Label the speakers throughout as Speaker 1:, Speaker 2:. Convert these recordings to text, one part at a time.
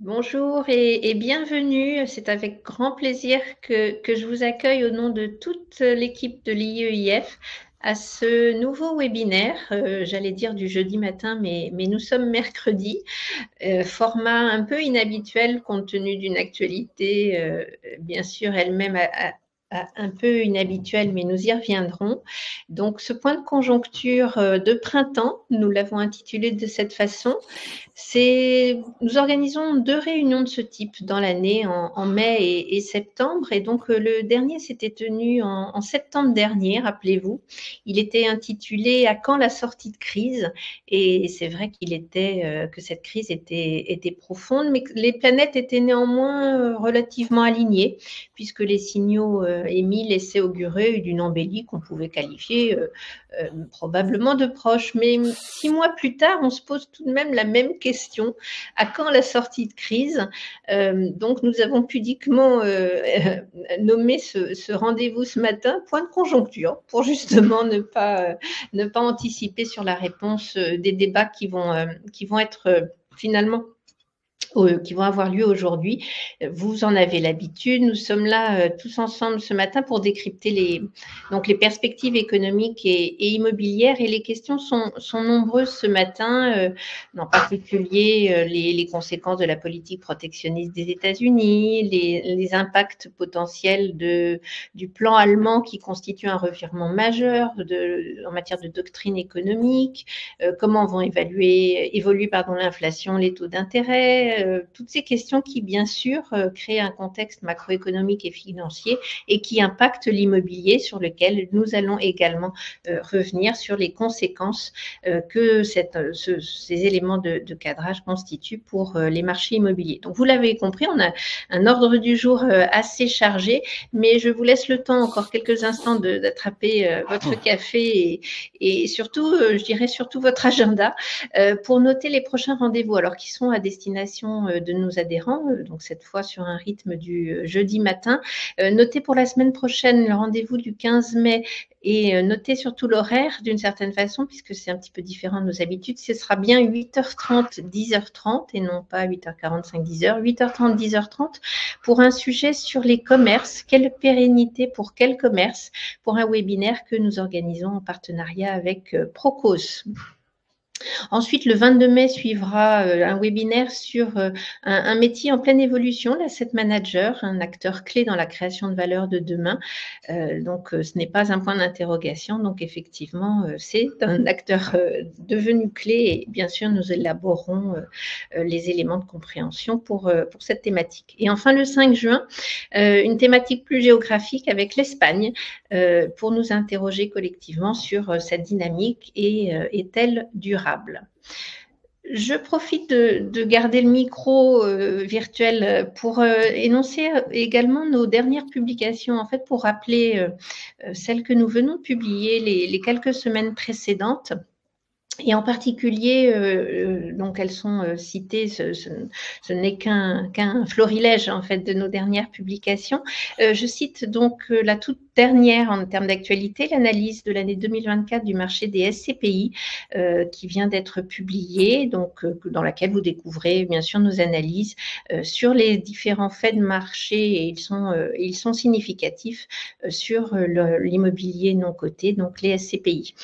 Speaker 1: Bonjour et bienvenue. C'est avec grand plaisir que je vous accueille au nom de toute l'équipe de l'IEIF à ce nouveau webinaire, j'allais dire du jeudi matin, mais nous sommes mercredi. Format un peu inhabituel compte tenu d'une actualité, bien sûr, elle-même un peu inhabituelle, mais nous y reviendrons. Donc, ce point de conjoncture de printemps, nous l'avons intitulé de cette façon. Nous organisons 2 réunions de ce type dans l'année, en mai et septembre. Et donc, le dernier s'était tenu en septembre dernier, rappelez-vous. Il était intitulé « À quand la sortie de crise ?» Et c'est vrai que cette crise était profonde, mais que les planètes étaient néanmoins relativement alignées, puisque les signaux émis laissaient augurer d'une embellie qu'on pouvait qualifier probablement de proche. Mais 6 mois plus tard, on se pose tout de même la même question. À quand la sortie de crise? Donc, nous avons pudiquement nommé ce rendez-vous ce matin point de conjoncture pour justement ne pas anticiper sur la réponse des débats qui vont être finalement qui vont avoir lieu aujourd'hui. Vous en avez l'habitude. Nous sommes là tous ensemble ce matin pour décrypter les perspectives économiques et immobilières. Et les questions sont nombreuses ce matin, en particulier les conséquences de la politique protectionniste des États-Unis, les impacts potentiels du plan allemand qui constitue un revirement majeur en matière de doctrine économique, comment vont évoluer l'inflation, les taux d'intérêt, toutes ces questions qui, bien sûr, créent un contexte macroéconomique et financier et qui impactent l'immobilier, sur lequel nous allons également revenir sur les conséquences que ces éléments de cadrage constituent pour les marchés immobiliers. Donc, vous l'avez compris, on a un ordre du jour assez chargé, mais je vous laisse le temps, encore quelques instants, d'attraper votre café et surtout, je dirais surtout votre agenda pour noter les prochains rendez-vous, alors qui sont à destination de nos adhérents, donc cette fois sur un rythme du jeudi matin. Notez pour la semaine prochaine le rendez-vous du 15 mai et notez surtout l'horaire d'une certaine façon, puisque c'est un petit peu différent de nos habitudes. Ce sera bien 8h30, 10h30 et non pas 8h45, 10h. 8h30, 10h30 pour un sujet sur les commerces. Quelle pérennité pour quel commerce? Pour un webinaire que nous organisons en partenariat avec Procos. Ensuite, le 22 mai suivra un webinaire sur un métier en pleine évolution, l'asset manager, un acteur clé dans la création de valeur de demain. Donc, ce n'est pas un point d'interrogation. Donc, effectivement, c'est un acteur devenu clé et bien sûr, nous élaborerons les éléments de compréhension pour cette thématique. Et enfin, le 5 juin, une thématique plus géographique avec l'Espagne pour nous interroger collectivement sur cette dynamique et est-elle durable? Je profite de garder le micro virtuel pour énoncer également nos dernières publications, en fait, pour rappeler celles que nous venons de publier les quelques semaines précédentes. Et en particulier, donc elles sont citées, ce n'est qu'un florilège en fait de nos dernières publications. Je cite donc la toute dernière en termes d'actualité, l'analyse de l'année 2024 du marché des SCPI qui vient d'être publiée, donc dans laquelle vous découvrez bien sûr nos analyses sur les différents faits de marché et ils sont significatifs sur l'immobilier non coté, donc les SCPI.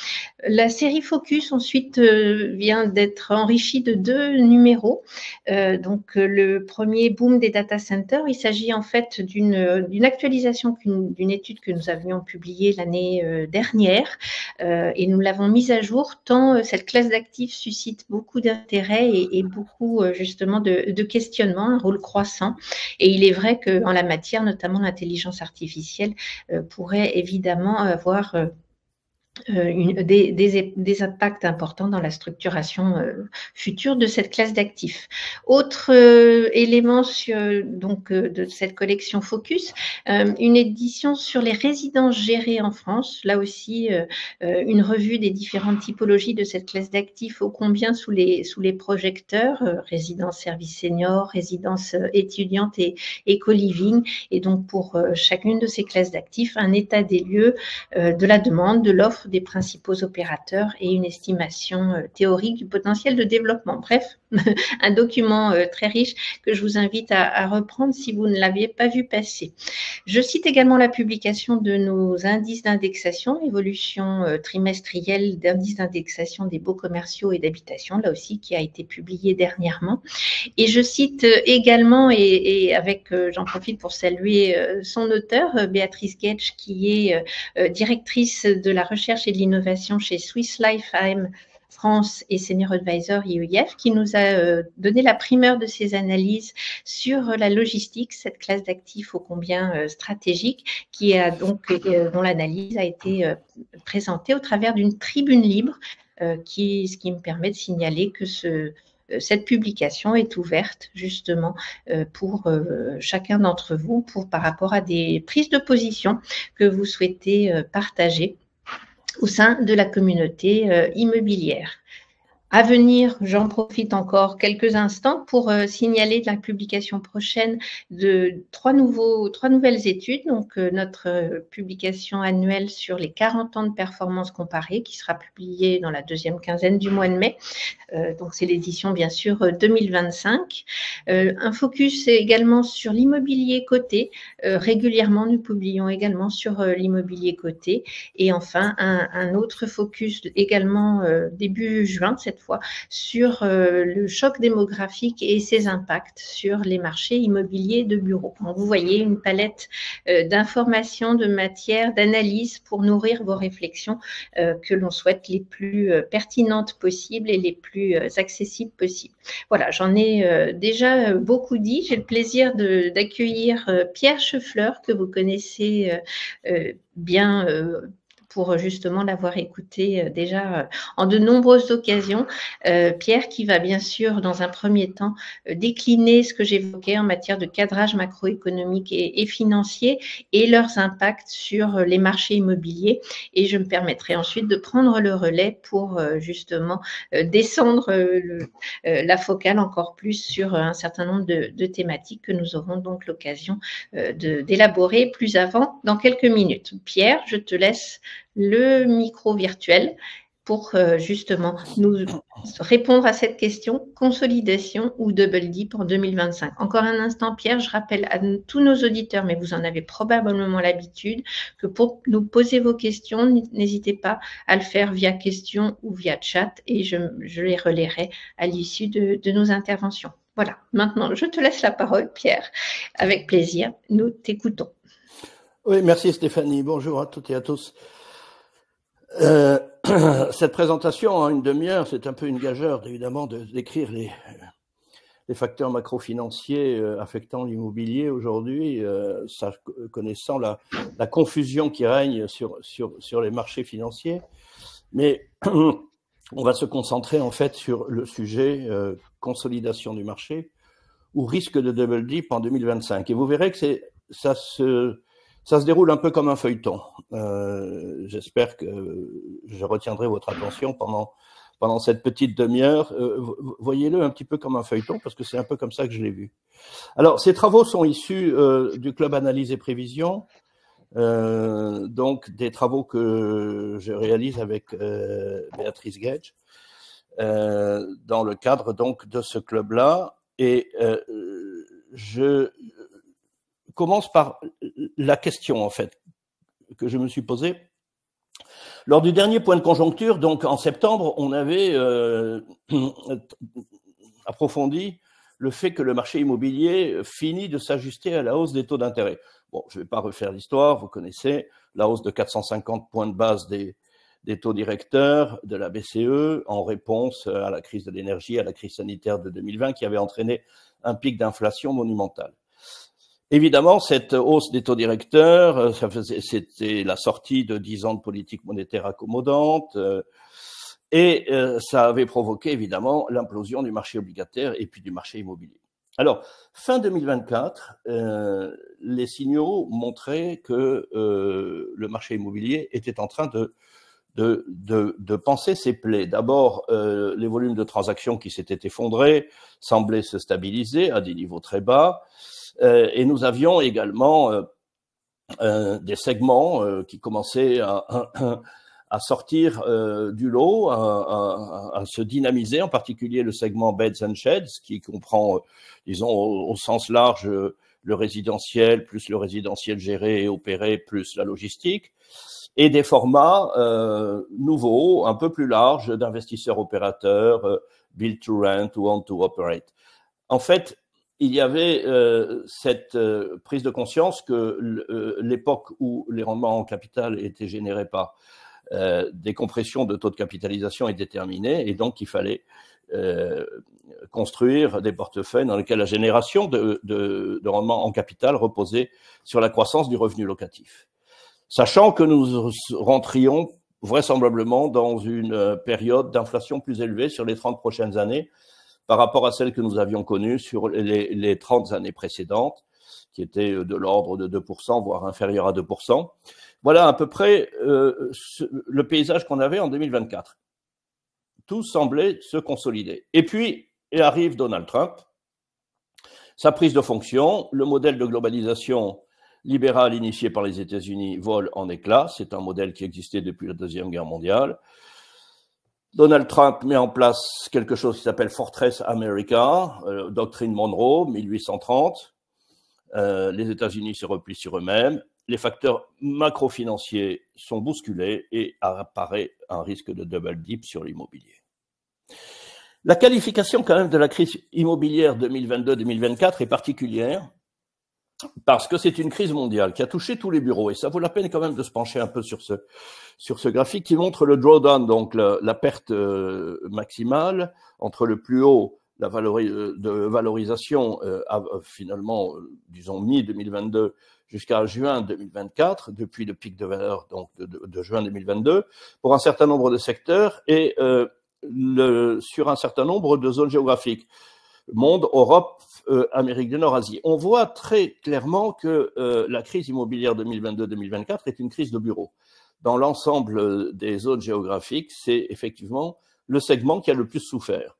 Speaker 1: La série Focus ensuite vient d'être enrichie de 2 numéros. Donc le premier, Boom des data centers, il s'agit en fait d'une actualisation d'une étude que nous avions publiée l'année dernière et nous l'avons mise à jour tant cette classe d'actifs suscite beaucoup d'intérêt et beaucoup justement de questionnements, un rôle croissant. Et il est vrai qu'en la matière, notamment l'intelligence artificielle, pourrait évidemment avoir des impacts importants dans la structuration future de cette classe d'actifs. Autre élément de cette collection Focus, une édition sur les résidences gérées en France, là aussi une revue des différentes typologies de cette classe d'actifs ô combien sous les projecteurs, résidence service senior, résidence étudiante et co-living, et donc pour chacune de ces classes d'actifs, un état des lieux de la demande, de l'offre des principaux opérateurs et une estimation théorique du potentiel de développement. Bref, un document très riche que je vous invite à reprendre si vous ne l'aviez pas vu passer. Je cite également la publication de nos indices d'indexation, évolution trimestrielle d'indices d'indexation des baux commerciaux et d'habitation, là aussi qui a été publié dernièrement. Et je cite également, et avec, j'en profite pour saluer son auteur, Béatrice Gage, qui est directrice de la recherche et de l'innovation chez Swiss Life AM France et Senior Advisor IEIF, qui nous a donné la primeur de ses analyses sur la logistique, cette classe d'actifs ô combien stratégique, qui a donc, dont l'analyse a été présentée au travers d'une tribune libre, ce qui me permet de signaler que cette publication est ouverte justement pour chacun d'entre vous par rapport à des prises de position que vous souhaitez partager au sein de la communauté immobilière. À venir, j'en profite encore quelques instants pour signaler la publication prochaine de trois nouvelles études. Donc, notre publication annuelle sur les 40 ans de performance comparée qui sera publiée dans la deuxième quinzaine du mois de mai. Donc, c'est l'édition, bien sûr, 2025. Un focus également sur l'immobilier coté. Régulièrement, nous publions également sur l'immobilier coté. Et enfin, un autre focus également début juin, cette fois, sur le choc démographique et ses impacts sur les marchés immobiliers de bureaux. Donc, vous voyez une palette d'informations, de matières, d'analyses pour nourrir vos réflexions que l'on souhaite les plus pertinentes possibles et les plus accessibles possibles. Voilà, j'en ai déjà beaucoup dit. J'ai le plaisir d'accueillir Pierre Cheffleur, que vous connaissez bien pour justement l'avoir écouté déjà en de nombreuses occasions. Pierre qui va bien sûr dans un premier temps décliner ce que j'évoquais en matière de cadrage macroéconomique et financier et leurs impacts sur les marchés immobiliers. Et je me permettrai ensuite de prendre le relais pour justement descendre la focale encore plus sur un certain nombre de thématiques que nous aurons donc l'occasion d'élaborer plus avant dans quelques minutes. Pierre, je te laisse le micro virtuel pour justement nous répondre à cette question, consolidation ou double dip en 2025. Encore un instant, Pierre, je rappelle à tous nos auditeurs, mais vous en avez probablement l'habitude, que pour nous poser vos questions, n'hésitez pas à le faire via question ou via chat et je les relayerai à l'issue de nos interventions. Voilà, maintenant je te laisse la parole, Pierre. Avec plaisir, nous t'écoutons.
Speaker 2: Oui, merci Stéphanie. Bonjour à toutes et à tous. Cette présentation en une demi-heure, c'est un peu une gageure, évidemment, de décrire les facteurs macro-financiers affectant l'immobilier aujourd'hui, connaissant la confusion qui règne sur les marchés financiers. Mais on va se concentrer en fait sur le sujet consolidation du marché ou risque de double dip en 2025. Et vous verrez que ça se déroule un peu comme un feuilleton. J'espère que je retiendrai votre attention pendant cette petite demi-heure. Voyez-le un petit peu comme un feuilleton, parce que c'est un peu comme ça que je l'ai vu. Alors, ces travaux sont issus du Club Analyse et Prévision, donc des travaux que je réalise avec Béatrice Gage, dans le cadre donc de ce club-là. Et je commence par la question, en fait, que je me suis posée. Lors du dernier point de conjoncture, donc en septembre, on avait approfondi le fait que le marché immobilier finit de s'ajuster à la hausse des taux d'intérêt. Bon, je ne vais pas refaire l'histoire, vous connaissez la hausse de 450 points de base des taux directeurs de la BCE en réponse à la crise de l'énergie, à la crise sanitaire de 2020 qui avait entraîné un pic d'inflation monumental. Évidemment, cette hausse des taux directeurs, c'était la sortie de 10 ans de politique monétaire accommodante et ça avait provoqué évidemment l'implosion du marché obligataire et puis du marché immobilier. Alors, fin 2024, les signaux montraient que le marché immobilier était en train de panser ses plaies. D'abord, les volumes de transactions qui s'étaient effondrés semblaient se stabiliser à des niveaux très bas. Et nous avions également des segments qui commençaient à à sortir du lot, à se dynamiser, en particulier le segment Beds and Sheds, qui comprend, disons, au sens large, le résidentiel, plus le résidentiel géré et opéré, plus la logistique, et des formats nouveaux, un peu plus larges, d'investisseurs opérateurs, build to rent ou own to operate. En fait, il y avait cette prise de conscience que l'époque où les rendements en capital étaient générés par des compressions de taux de capitalisation est déterminée, et donc il fallait construire des portefeuilles dans lesquels la génération de rendement en capital reposait sur la croissance du revenu locatif. Sachant que nous rentrions vraisemblablement dans une période d'inflation plus élevée sur les 30 prochaines années par rapport à celle que nous avions connue sur les 30 années précédentes, qui étaient de l'ordre de 2%, voire inférieur à 2%. Voilà à peu près le paysage qu'on avait en 2024. Tout semblait se consolider. Et puis, il arrive Donald Trump, sa prise de fonction, le modèle de globalisation libérale initié par les États-Unis vole en éclats. C'est un modèle qui existait depuis la Deuxième Guerre mondiale. Donald Trump met en place quelque chose qui s'appelle Fortress America, doctrine Monroe, 1830. Les États-Unis se replient sur eux-mêmes. Les facteurs macro-financiers sont bousculés et apparaît un risque de double dip sur l'immobilier. La qualification quand même de la crise immobilière 2022-2024 est particulière parce que c'est une crise mondiale qui a touché tous les bureaux, et ça vaut la peine quand même de se pencher un peu sur ce graphique qui montre le drawdown, donc la perte maximale entre le plus haut de valorisation finalement, disons mi-2022 jusqu'à juin 2024, depuis le pic de valeur donc de juin 2022, pour un certain nombre de secteurs et sur un certain nombre de zones géographiques. Monde, Europe, Amérique du Nord, Asie. On voit très clairement que la crise immobilière 2022-2024 est une crise de bureaux. Dans l'ensemble des zones géographiques, c'est effectivement le segment qui a le plus souffert.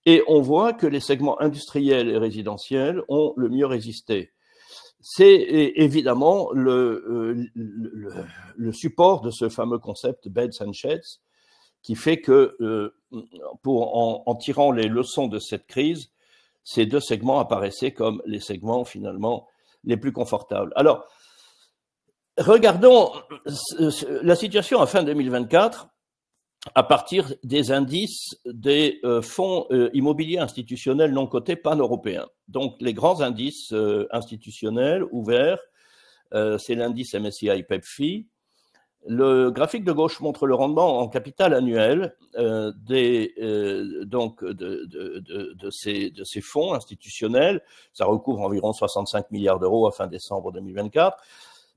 Speaker 2: Et on voit que les segments industriels et résidentiels ont le mieux résisté. C'est évidemment le support de ce fameux concept Beds and Sheds qui fait que, en tirant les leçons de cette crise, ces deux segments apparaissaient comme les segments finalement les plus confortables. Alors, regardons la situation à fin 2024 à partir des indices des fonds immobiliers institutionnels non cotés pan-européens. Donc, les grands indices institutionnels ouverts, c'est l'indice MSCI PEPFI. Le graphique de gauche montre le rendement en capital annuel de ces fonds institutionnels. Ça recouvre environ 65 milliards d'euros à fin décembre 2024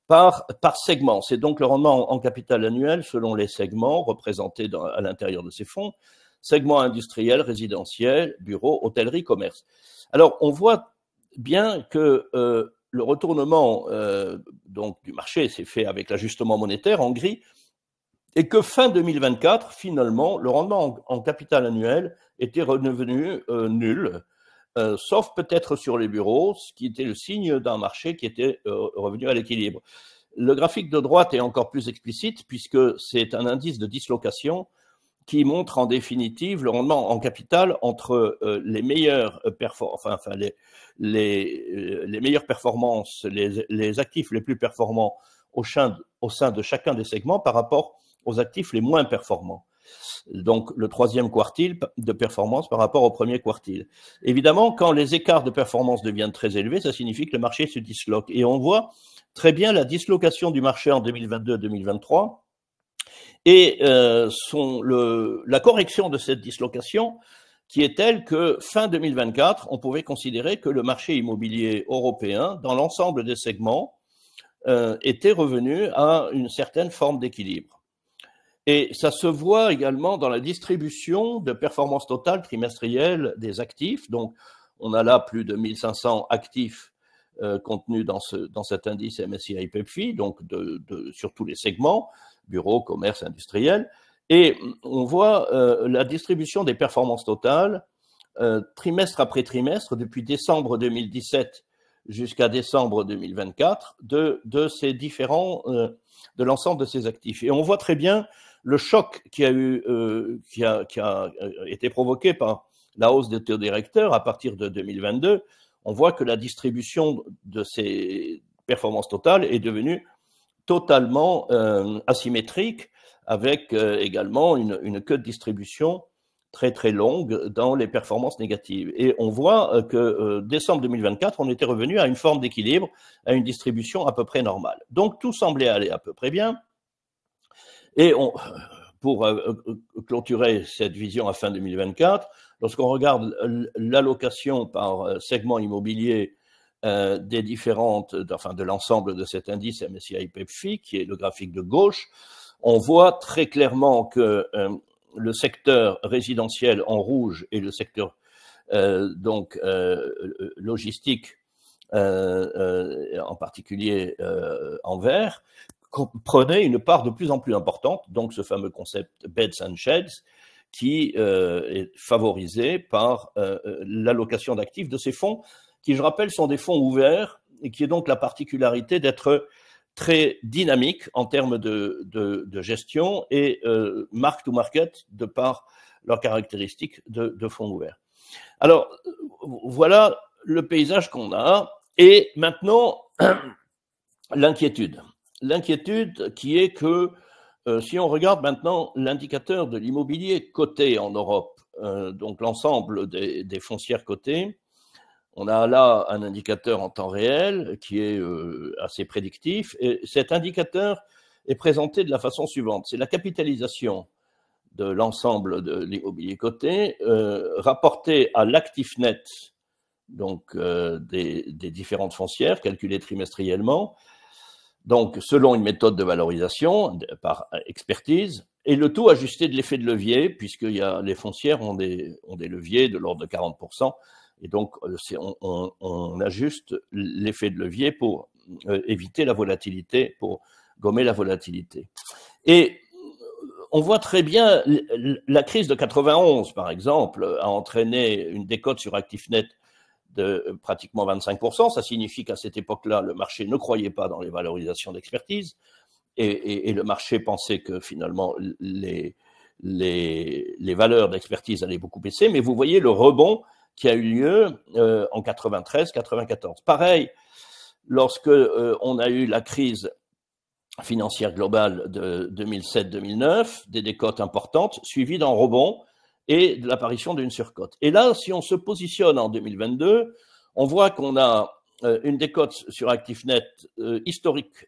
Speaker 2: par segment. C'est donc le rendement en capital annuel selon les segments représentés à l'intérieur de ces fonds. Segment industriel, résidentiel, bureau, hôtellerie, commerce. Alors, on voit bien que le retournement donc du marché s'est fait avec l'ajustement monétaire en gris et que fin 2024, finalement, le rendement en capital annuel était redevenu nul, sauf peut-être sur les bureaux, ce qui était le signe d'un marché qui était revenu à l'équilibre. Le graphique de droite est encore plus explicite puisque c'est un indice de dislocation qui montre en définitive le rendement en capital entre les meilleures performances, les actifs les plus performants au sein de chacun des segments par rapport aux actifs les moins performants. Donc le troisième quartile de performance par rapport au premier quartile. Évidemment, quand les écarts de performance deviennent très élevés, ça signifie que le marché se disloque. Et on voit très bien la dislocation du marché en 2022-2023 et la correction de cette dislocation qui est telle que fin 2024, on pouvait considérer que le marché immobilier européen, dans l'ensemble des segments, était revenu à une certaine forme d'équilibre. Et ça se voit également dans la distribution de performance totale trimestrielle des actifs. Donc, on a là plus de 1500 actifs contenus dans cet indice MSCI PEPFI, donc sur tous les segments, bureaux, commerce, industriel. Et on voit la distribution des performances totales trimestre après trimestre depuis décembre 2017 jusqu'à décembre 2024 de ces différents, de l'ensemble de ces actifs. Et on voit très bien le choc qui a été provoqué par la hausse des taux directeurs à partir de 2022, on voit que la distribution de ces performances totales est devenue totalement asymétrique, avec également une queue de distribution très très longue dans les performances négatives. Et on voit que décembre 2024, on était revenu à une forme d'équilibre, à une distribution à peu près normale. Donc tout semblait aller à peu près bien. Et pour clôturer cette vision à fin 2024, lorsqu'on regarde l'allocation par segment immobilier des différentes, enfin de l'ensemble de cet indice MSCI PEPFI, qui est le graphique de gauche, on voit très clairement que le secteur résidentiel en rouge et le secteur logistique en particulier en vert prenait une part de plus en plus importante, donc ce fameux concept beds and sheds qui est favorisé par l'allocation d'actifs de ces fonds qui, je rappelle, sont des fonds ouverts et qui est donc la particularité d'être très dynamique en termes de gestion et mark to market de par leurs caractéristiques de fonds ouverts. Alors, voilà le paysage qu'on a. Et maintenant, l'inquiétude. L'inquiétude qui est que si on regarde maintenant l'indicateur de l'immobilier coté en Europe, donc l'ensemble des foncières cotées, on a là un indicateur en temps réel qui est assez prédictif. Et cet indicateur est présenté de la façon suivante. C'est la capitalisation de l'ensemble de l'immobilier coté rapporté à l'actif net donc, des différentes foncières calculées trimestriellement, donc selon une méthode de valorisation par expertise, et le tout ajusté de l'effet de levier, puisque les foncières ont des leviers de l'ordre de 40%. Et donc, on ajuste l'effet de levier pour éviter la volatilité, pour gommer la volatilité. Et on voit très bien, la crise de 91, par exemple, a entraîné une décote sur actifs nets de pratiquement 25%. Ça signifie qu'à cette époque-là, le marché ne croyait pas dans les valorisations d'expertise et le marché pensait que finalement, les valeurs d'expertise allaient beaucoup baisser. Mais vous voyez le rebond qui a eu lieu en 93-94. Pareil, lorsque on a eu la crise financière globale de 2007-2009, des décotes importantes, suivies d'un rebond et de l'apparition d'une surcote. Et là, si on se positionne en 2022, on voit qu'on a une décote sur actifs nets historique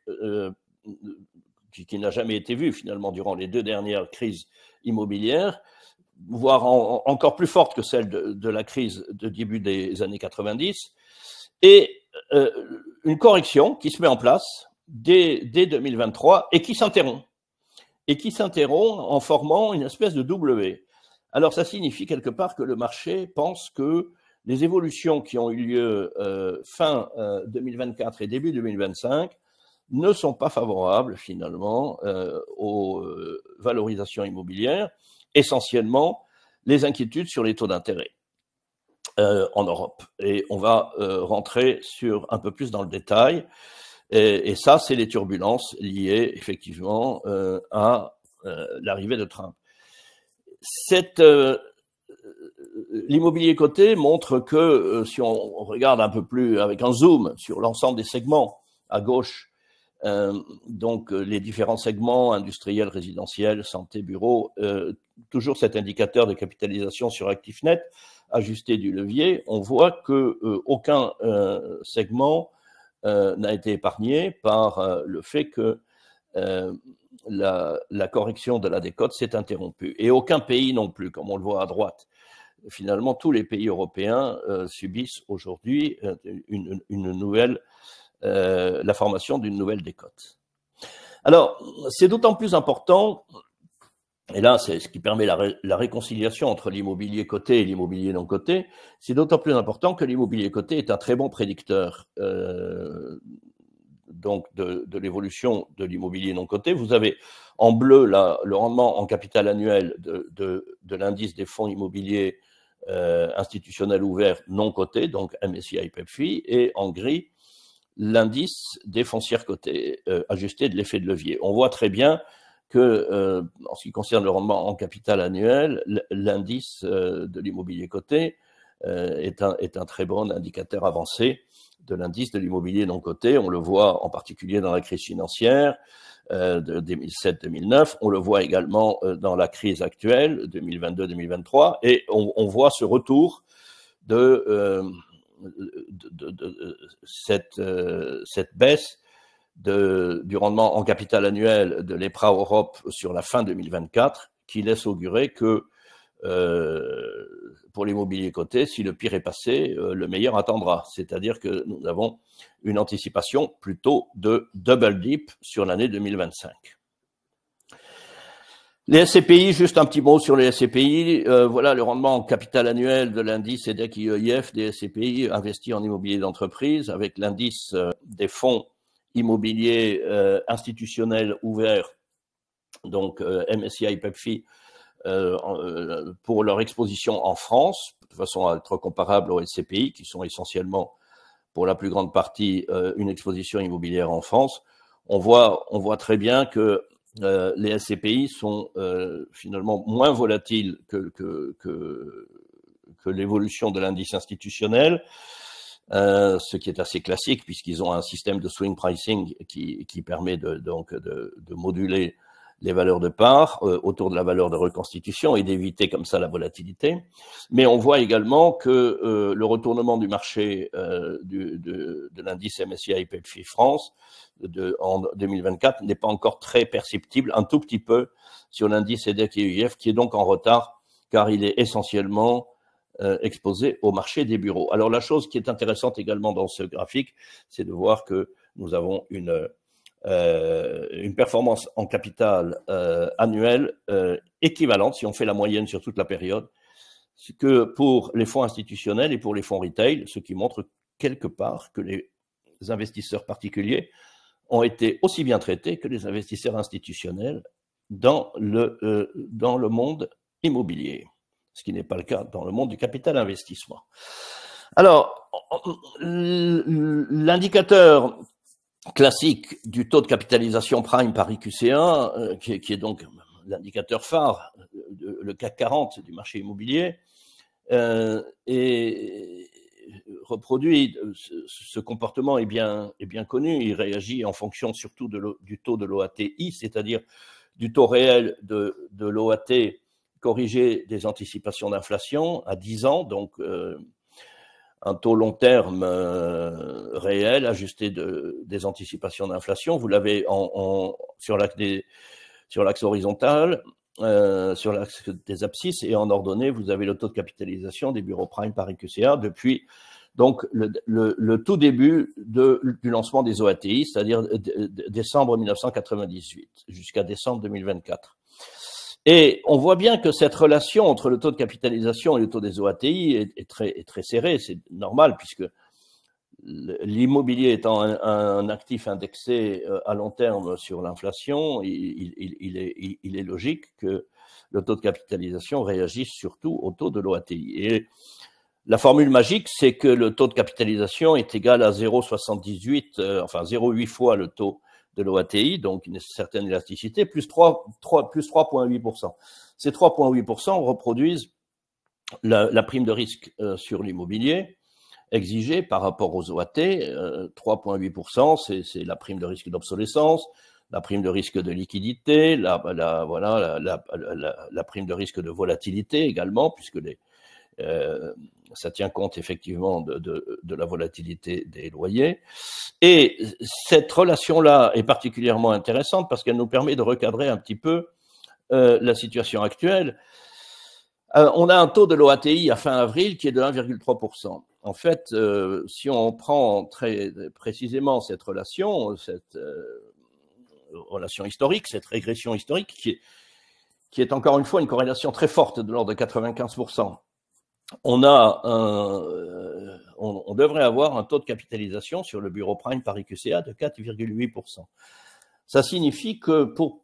Speaker 2: qui n'a jamais été vue finalement durant les 2 dernières crises immobilières, voire encore plus forte que celle de la crise de début des années 90, et une correction qui se met en place dès 2023 et qui s'interrompt. Et qui s'interrompt en formant une espèce de W. Alors ça signifie quelque part que le marché pense que les évolutions qui ont eu lieu fin 2024 et début 2025 ne sont pas favorables finalement aux valorisations immobilières, essentiellement les inquiétudes sur les taux d'intérêt en Europe. Et on va rentrer un peu plus dans le détail. Et ça, c'est les turbulences liées effectivement à l'arrivée de Trump. L'immobilier coté montre que si on regarde un peu plus avec un zoom sur l'ensemble des segments à gauche, donc les différents segments industriels, résidentiels, santé, bureaux, toujours cet indicateur de capitalisation sur actifs nets ajusté du levier, on voit que aucun segment n'a été épargné par le fait que la correction de la décote s'est interrompue. Et aucun pays non plus, comme on le voit à droite. Finalement, tous les pays européens subissent aujourd'hui la formation d'une nouvelle décote. Alors, c'est d'autant plus important, et là, c'est ce qui permet la réconciliation entre l'immobilier coté et l'immobilier non coté, c'est d'autant plus important que l'immobilier coté est un très bon prédicteur donc de l'évolution de l'immobilier non coté. Vous avez en bleu là, le rendement en capital annuel de l'indice des fonds immobiliers institutionnels ouverts non cotés, donc MSCI PEPFI, et en gris, l'indice des foncières cotées ajusté de l'effet de levier. On voit très bien que, en ce qui concerne le rendement en capital annuel, l'indice de l'immobilier coté est un très bon indicateur avancé de l'indice de l'immobilier non coté. On le voit en particulier dans la crise financière de 2007-2009. On le voit également dans la crise actuelle, 2022-2023. Et on voit ce retour de cette baisse du rendement en capital annuel de l'EPRA Europe sur la fin 2024, qui laisse augurer que pour l'immobilier coté, si le pire est passé, le meilleur attendra. C'est-à-dire que nous avons une anticipation plutôt de double dip sur l'année 2025. Les SCPI, juste un petit mot sur les SCPI. Voilà le rendement en capital annuel de l'indice EDEC-IEIF des SCPI investis en immobilier d'entreprise avec l'indice des fonds immobiliers institutionnels ouverts, donc MSCI PEPFI, pour leur exposition en France, de façon à être comparable aux SCPI, qui sont essentiellement, pour la plus grande partie, une exposition immobilière en France. On voit très bien que les SCPI sont finalement moins volatiles que l'évolution de l'indice institutionnel, ce qui est assez classique puisqu'ils ont un système de swing pricing qui permet de moduler les valeurs de part autour de la valeur de reconstitution et d'éviter comme ça la volatilité. Mais on voit également que le retournement du marché de l'indice MSCI PEPFI France en 2024 n'est pas encore très perceptible, un tout petit peu sur l'indice EDEC-IEIF qui est donc en retard car il est essentiellement exposé au marché des bureaux. Alors la chose qui est intéressante également dans ce graphique, c'est de voir que nous avons une performance en capital annuelle équivalente, si on fait la moyenne sur toute la période, que pour les fonds institutionnels et pour les fonds retail, ce qui montre quelque part que les investisseurs particuliers ont été aussi bien traités que les investisseurs institutionnels dans le monde immobilier, ce qui n'est pas le cas dans le monde du capital investissement. Alors, l'indicateur classique du taux de capitalisation prime par IQC1, qui est donc l'indicateur phare, le CAC 40 du marché immobilier, et reproduit ce comportement est bien connu. Il réagit en fonction surtout du taux de l'OATI, c'est-à-dire du taux réel de l'OAT corrigé des anticipations d'inflation à 10 ans, donc un taux long terme réel ajusté des anticipations d'inflation. Vous l'avez sur l'axe horizontal, sur l'axe des abscisses, et en ordonnée, vous avez le taux de capitalisation des bureaux prime par IQCA depuis donc le tout début du lancement des OATI, c'est-à-dire décembre 1998 jusqu'à décembre 2024. Et on voit bien que cette relation entre le taux de capitalisation et le taux des OATI est très serrée. C'est normal puisque l'immobilier étant un actif indexé à long terme sur l'inflation, il est logique que le taux de capitalisation réagisse surtout au taux de l'OATI. Et la formule magique, c'est que le taux de capitalisation est égal à 0,78, enfin 0,8 fois le taux de l'OATI, donc une certaine élasticité, plus 3,8%. Ces 3,8% reproduisent la prime de risque sur l'immobilier exigée par rapport aux OAT. 3,8%, c'est la prime de risque d'obsolescence, la prime de risque de liquidité, la prime de risque de volatilité également, puisque ça tient compte effectivement de la volatilité des loyers. Et cette relation-là est particulièrement intéressante parce qu'elle nous permet de recadrer un petit peu la situation actuelle. On a un taux de l'OATI à fin avril qui est de 1,3%. En fait, si on prend très précisément cette relation historique, cette régression historique, qui est encore une fois une corrélation très forte de l'ordre de 95%, on devrait avoir un taux de capitalisation sur le bureau prime par IQCA de 4,8%. Ça signifie que pour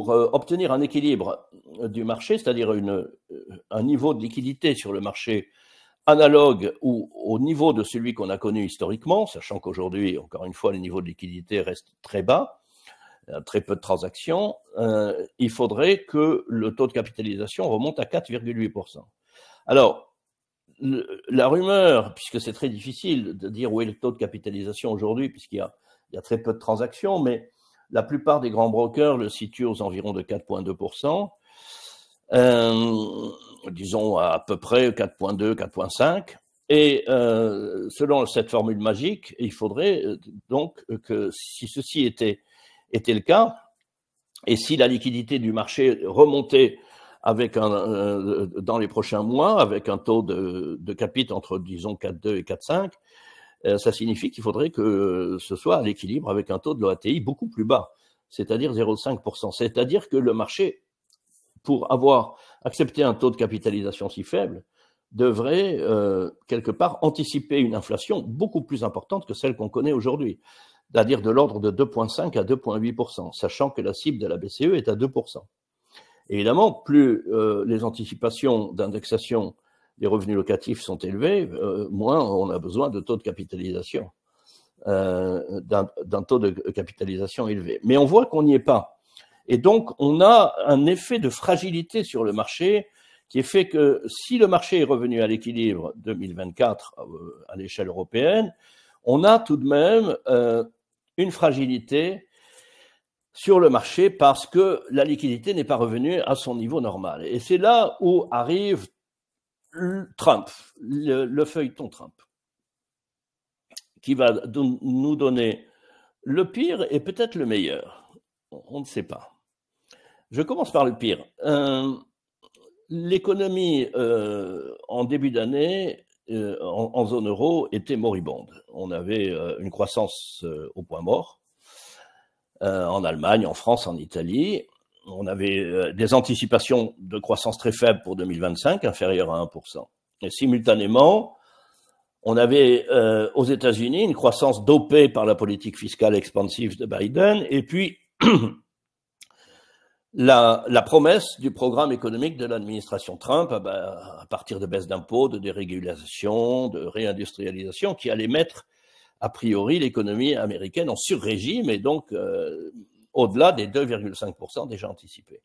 Speaker 2: obtenir un équilibre du marché, c'est-à-dire un niveau de liquidité sur le marché analogue ou au niveau de celui qu'on a connu historiquement, sachant qu'aujourd'hui, encore une fois, les niveaux de liquidité restent très bas, très peu de transactions, il faudrait que le taux de capitalisation remonte à 4,8%. Alors, la rumeur, puisque c'est très difficile de dire où est le taux de capitalisation aujourd'hui, puisqu'il y a très peu de transactions, mais la plupart des grands brokers le situent aux environs de 4,2%, disons à peu près 4,2, 4,5%. Et selon cette formule magique, il faudrait donc que si ceci était le cas, et si la liquidité du marché remontait avec dans les prochains mois, avec un taux de capite entre, disons, 4,2 et 4,5, ça signifie qu'il faudrait que ce soit à l'équilibre avec un taux de l'OATI beaucoup plus bas, c'est-à-dire 0,5%. C'est-à-dire que le marché, pour avoir accepté un taux de capitalisation si faible, devrait quelque part anticiper une inflation beaucoup plus importante que celle qu'on connaît aujourd'hui, c'est-à-dire de l'ordre de 2,5 à 2,8%, sachant que la cible de la BCE est à 2%. Évidemment, plus les anticipations d'indexation des revenus locatifs sont élevées, moins on a besoin de taux de capitalisation, d'un taux de capitalisation élevé. Mais on voit qu'on n'y est pas. Et donc, on a un effet de fragilité sur le marché qui est fait que si le marché est revenu à l'équilibre 2024 à l'échelle européenne, on a tout de même une fragilité sur le marché parce que la liquidité n'est pas revenue à son niveau normal. Et c'est là où arrive Trump, le feuilleton Trump, qui va nous donner le pire et peut-être le meilleur. On ne sait pas. Je commence par le pire. L'économie en début d'année en zone euro était moribonde. On avait une croissance au point mort en Allemagne, en France, en Italie. On avait des anticipations de croissance très faibles pour 2025, inférieures à 1%. Et simultanément, on avait aux États-Unis une croissance dopée par la politique fiscale expansive de Biden, et puis la promesse du programme économique de l'administration Trump, à partir de baisses d'impôts, de dérégulation, de réindustrialisation, qui allait mettre a priori l'économie américaine en sur-régime et donc au-delà des 2,5% déjà anticipés.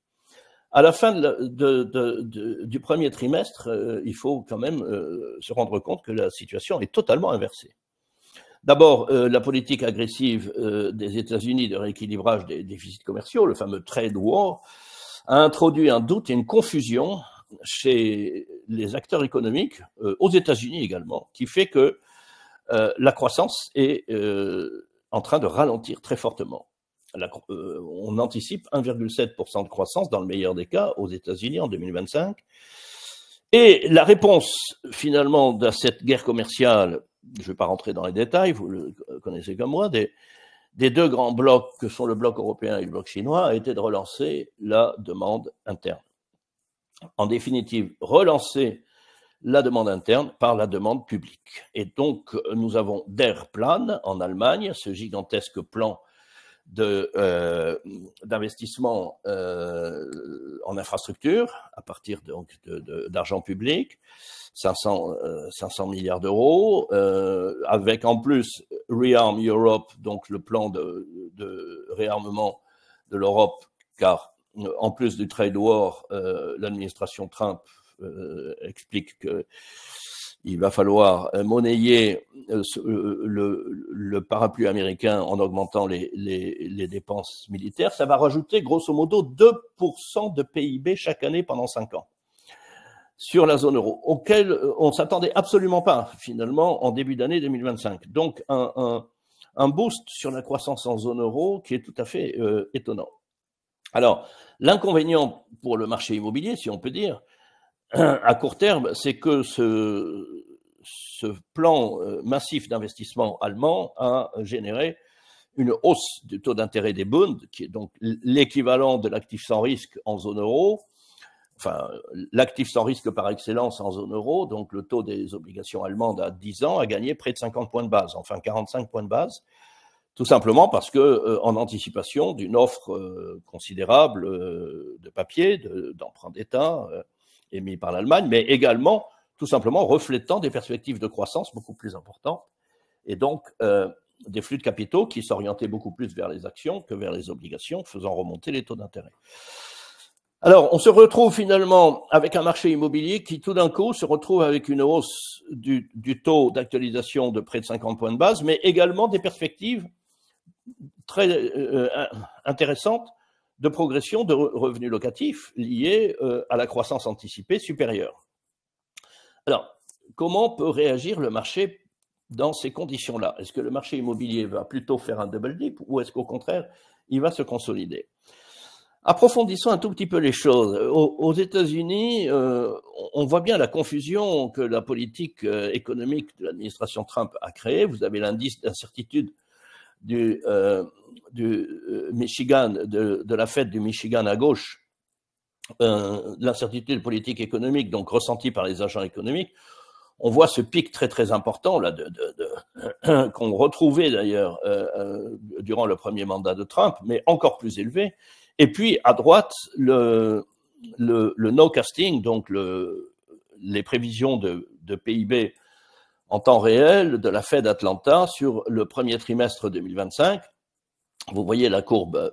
Speaker 2: À la fin du premier trimestre, il faut quand même se rendre compte que la situation est totalement inversée. D'abord, la politique agressive des États-Unis de rééquilibrage des déficits commerciaux, le fameux trade war, a introduit un doute et une confusion chez les acteurs économiques, aux États-Unis également, qui fait que la croissance est en train de ralentir très fortement. On anticipe 1,7% de croissance dans le meilleur des cas aux États-Unis en 2025. Et la réponse finalement de cette guerre commerciale, je ne vais pas rentrer dans les détails, vous le connaissez comme moi, des deux grands blocs que sont le bloc européen et le bloc chinois, a été de relancer la demande interne. En définitive, relancer la demande interne par la demande publique. Et donc, nous avons Der Plan en Allemagne, ce gigantesque plan d'investissement en infrastructure à partir d'argent public, 500 milliards d'euros, avec en plus Rearm Europe, donc le plan de réarmement de l'Europe, car en plus du trade war, l'administration Trump explique qu'il va falloir monnayer le parapluie américain en augmentant les dépenses militaires. Ça va rajouter grosso modo 2% de PIB chaque année pendant 5 ans sur la zone euro, auquel on ne s'attendait absolument pas finalement en début d'année 2025. Donc un boost sur la croissance en zone euro qui est tout à fait étonnant. Alors, l'inconvénient pour le marché immobilier, si on peut dire, à court terme, c'est que ce plan massif d'investissement allemand a généré une hausse du taux d'intérêt des Bund, qui est donc l'équivalent de l'actif sans risque en zone euro, enfin l'actif sans risque par excellence en zone euro, donc le taux des obligations allemandes à 10 ans a gagné près de 50 points de base, enfin 45 points de base, tout simplement parce que en anticipation d'une offre considérable de papier, d'emprunt d'État, émis par l'Allemagne, mais également tout simplement reflétant des perspectives de croissance beaucoup plus importantes. Et donc, des flux de capitaux qui s'orientaient beaucoup plus vers les actions que vers les obligations, faisant remonter les taux d'intérêt. Alors, on se retrouve finalement avec un marché immobilier qui, tout d'un coup, se retrouve avec une hausse du taux d'actualisation de près de 50 points de base, mais également des perspectives très intéressantes de progression de revenus locatifs liés à la croissance anticipée supérieure. Alors, comment peut réagir le marché dans ces conditions-là? Est-ce que le marché immobilier va plutôt faire un double dip ou est-ce qu'au contraire, il va se consolider? Approfondissons un tout petit peu les choses. Aux États-Unis, on voit bien la confusion que la politique économique de l'administration Trump a créée. Vous avez l'indice d'incertitude du Michigan, de la Fed du Michigan à gauche, l'incertitude politique économique, donc ressentie par les agents économiques. On voit ce pic très très important là qu'on retrouvait d'ailleurs durant le premier mandat de Trump, mais encore plus élevé. Et puis à droite, le nowcasting, donc les prévisions de PIB en temps réel de la Fed Atlanta sur le premier trimestre 2025. Vous voyez la courbe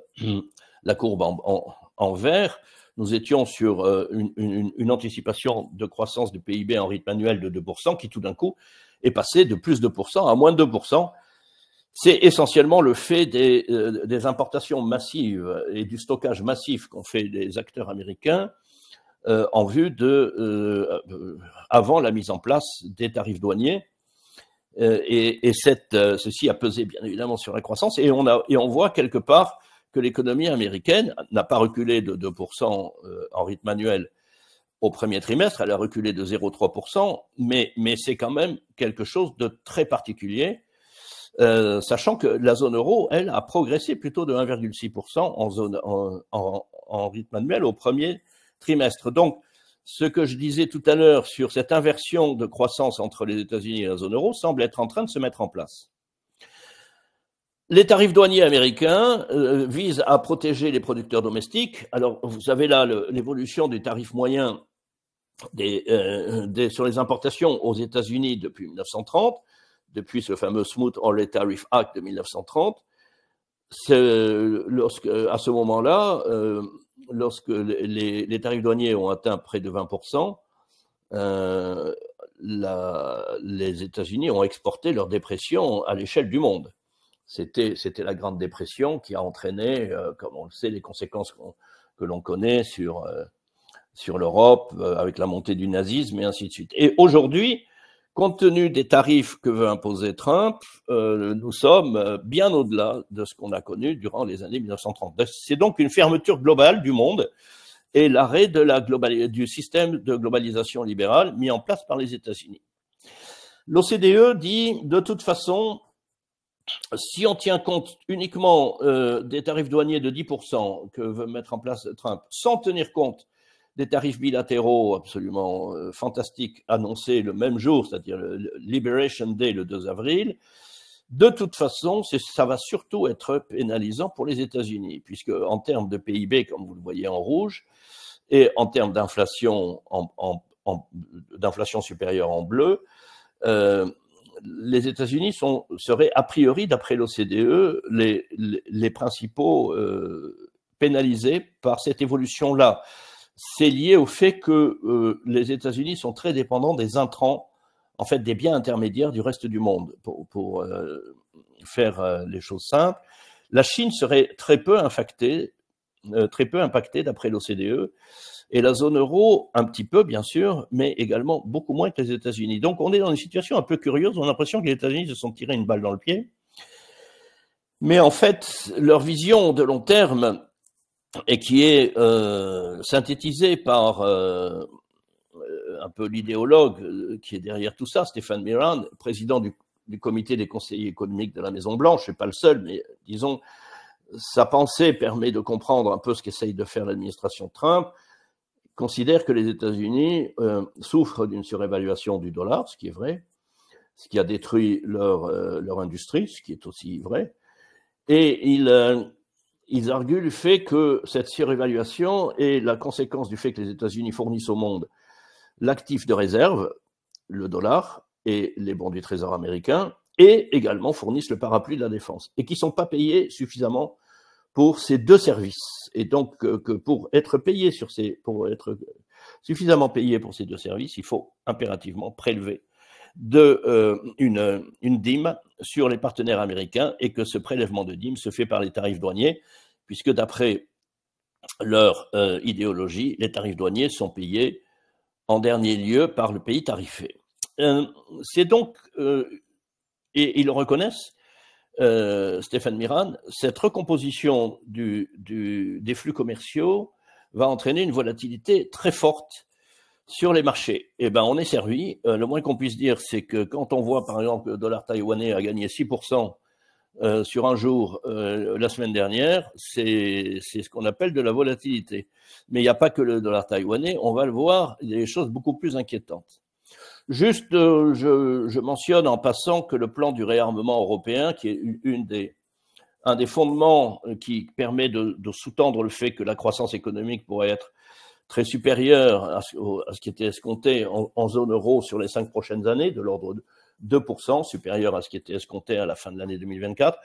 Speaker 2: en vert. Nous étions sur une anticipation de croissance du PIB en rythme annuel de 2%, qui tout d'un coup est passé de plus de 2% à moins de 2%. C'est essentiellement le fait des importations massives et du stockage massif qu'ont fait les acteurs américains en vue avant la mise en place des tarifs douaniers. Ceci a pesé bien évidemment sur la croissance et on voit quelque part que l'économie américaine n'a pas reculé de 2% en rythme annuel au premier trimestre, elle a reculé de 0,3%, mais c'est quand même quelque chose de très particulier. Sachant que la zone euro, elle, a progressé plutôt de 1,6% en rythme annuel au premier trimestre. Donc, ce que je disais tout à l'heure sur cette inversion de croissance entre les États-Unis et la zone euro semble être en train de se mettre en place. Les tarifs douaniers américains visent à protéger les producteurs domestiques. Alors, vous avez là l'évolution des tarifs moyens sur les importations aux États-Unis depuis 1930. Depuis ce fameux Smooth Hawley Tariff Act de 1930, à ce moment-là, lorsque les tarifs douaniers ont atteint près de 20%, les États-Unis ont exporté leur dépression à l'échelle du monde. C'était la Grande Dépression qui a entraîné, comme on le sait, les conséquences que l'on connaît sur l'Europe, avec la montée du nazisme et ainsi de suite. Et aujourd'hui, compte tenu des tarifs que veut imposer Trump, nous sommes bien au-delà de ce qu'on a connu durant les années 1930. C'est donc une fermeture globale du monde et l'arrêt du système de globalisation libérale mis en place par les États-Unis. L'OCDE dit, de toute façon, si on tient compte uniquement des tarifs douaniers de 10% que veut mettre en place Trump, sans tenir compte des tarifs bilatéraux absolument fantastiques annoncés le même jour, c'est-à-dire le Liberation Day le 2 avril, de toute façon, ça va surtout être pénalisant pour les États-Unis, puisque en termes de PIB, comme vous le voyez en rouge, et en termes d'inflation d'inflation supérieure en bleu, les États-Unis seraient a priori, d'après l'OCDE, les principaux pénalisés par cette évolution-là. C'est lié au fait que les États-Unis sont très dépendants des intrants, en fait des biens intermédiaires du reste du monde. Pour faire les choses simples, la Chine serait très peu impactée d'après l'OCDE, et la zone euro un petit peu bien sûr, mais également beaucoup moins que les États-Unis. Donc on est dans une situation un peu curieuse, on a l'impression que les États-Unis se sont tirés une balle dans le pied, mais en fait leur vision de long terme, et qui est synthétisé par un peu l'idéologue qui est derrière tout ça, Stephen Miran, président du comité des conseillers économiques de la Maison-Blanche. Je ne suis pas le seul, mais disons, sa pensée permet de comprendre un peu ce qu'essaye de faire l'administration Trump. Il considère que les États-Unis souffrent d'une surévaluation du dollar, ce qui est vrai, ce qui a détruit leur industrie, ce qui est aussi vrai, et ils arguent le fait que cette surévaluation est la conséquence du fait que les États-Unis fournissent au monde l'actif de réserve, le dollar et les bons du Trésor américain, et également fournissent le parapluie de la défense, et qui ne sont pas payés suffisamment pour ces deux services. Et donc, que pour être payé pour être suffisamment payé pour ces deux services, il faut impérativement prélever une dîme sur les partenaires américains, et que ce prélèvement de dîme se fait par les tarifs douaniers, puisque d'après leur idéologie, les tarifs douaniers sont payés en dernier lieu par le pays tarifé. C'est donc, et ils le reconnaissent, Stéphane Miran, cette recomposition des flux commerciaux va entraîner une volatilité très forte sur les marchés. Eh ben, on est servi. Le moins qu'on puisse dire, c'est que quand on voit, par exemple, que le dollar taïwanais a gagné 6% sur un jour la semaine dernière, c'est ce qu'on appelle de la volatilité. Mais il n'y a pas que le dollar taïwanais, on va le voir, il y a des choses beaucoup plus inquiétantes. Juste, je mentionne en passant que le plan du réarmement européen, qui est un des fondements qui permet de sous-tendre le fait que la croissance économique pourrait être très supérieure à ce qui était escompté en zone euro sur les 5 prochaines années, de l'ordre de 2%, supérieur à ce qui était escompté à la fin de l'année 2024.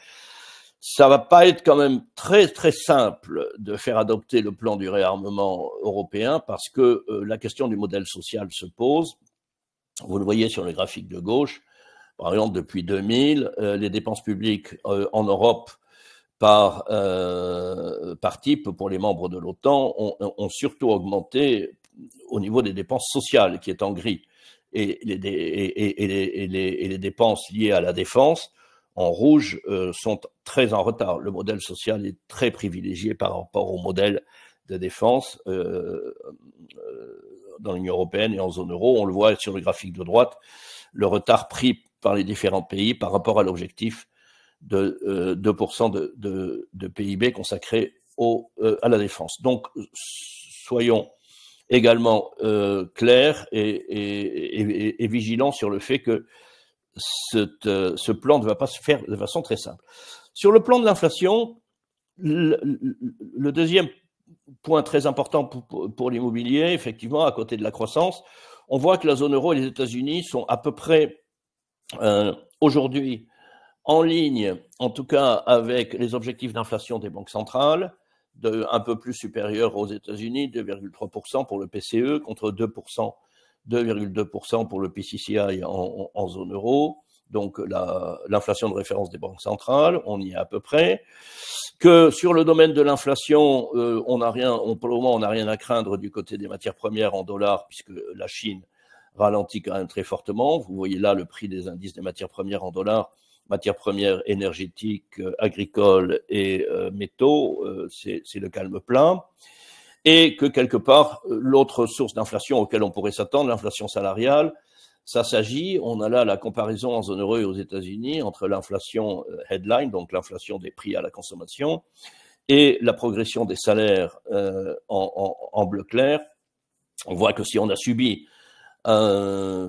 Speaker 2: Ça va pas être quand même très très simple de faire adopter le plan du réarmement européen, parce que la question du modèle social se pose. Vous le voyez sur le graphique de gauche. Par exemple, depuis 2000, les dépenses publiques en Europe par type pour les membres de l'OTAN ont surtout augmenté au niveau des dépenses sociales, qui est en gris, et les dépenses liées à la défense en rouge sont très en retard. Le modèle social est très privilégié par rapport au modèle de défense dans l'Union européenne et en zone euro. On le voit sur le graphique de droite, le retard pris par les différents pays par rapport à l'objectif de 2% de PIB consacré à la défense. Donc, soyons également clairs et vigilants sur le fait que ce plan ne va pas se faire de façon très simple. Sur le plan de l'inflation, le deuxième point très important pour l'immobilier, effectivement, à côté de la croissance, on voit que la zone euro et les États-Unis sont à peu près aujourd'hui en ligne, en tout cas avec les objectifs d'inflation des banques centrales, un peu plus supérieurs aux États-Unis, 2,3% pour le PCE contre 2,2% pour le PCCI en zone euro. Donc l'inflation de référence des banques centrales, on y est à peu près. Que sur le domaine de l'inflation, pour le moment, on n'a rien à craindre du côté des matières premières en dollars, puisque la Chine ralentit quand même très fortement. Vous voyez là le prix des indices des matières premières en dollars, matières premières énergétiques, agricoles et métaux, c'est le calme plein. Et que quelque part, l'autre source d'inflation auquel on pourrait s'attendre, l'inflation salariale, ça s'agit, on a là la comparaison en zone euro et aux États-Unis entre l'inflation headline, donc l'inflation des prix à la consommation, et la progression des salaires en bleu clair. On voit que si on a subi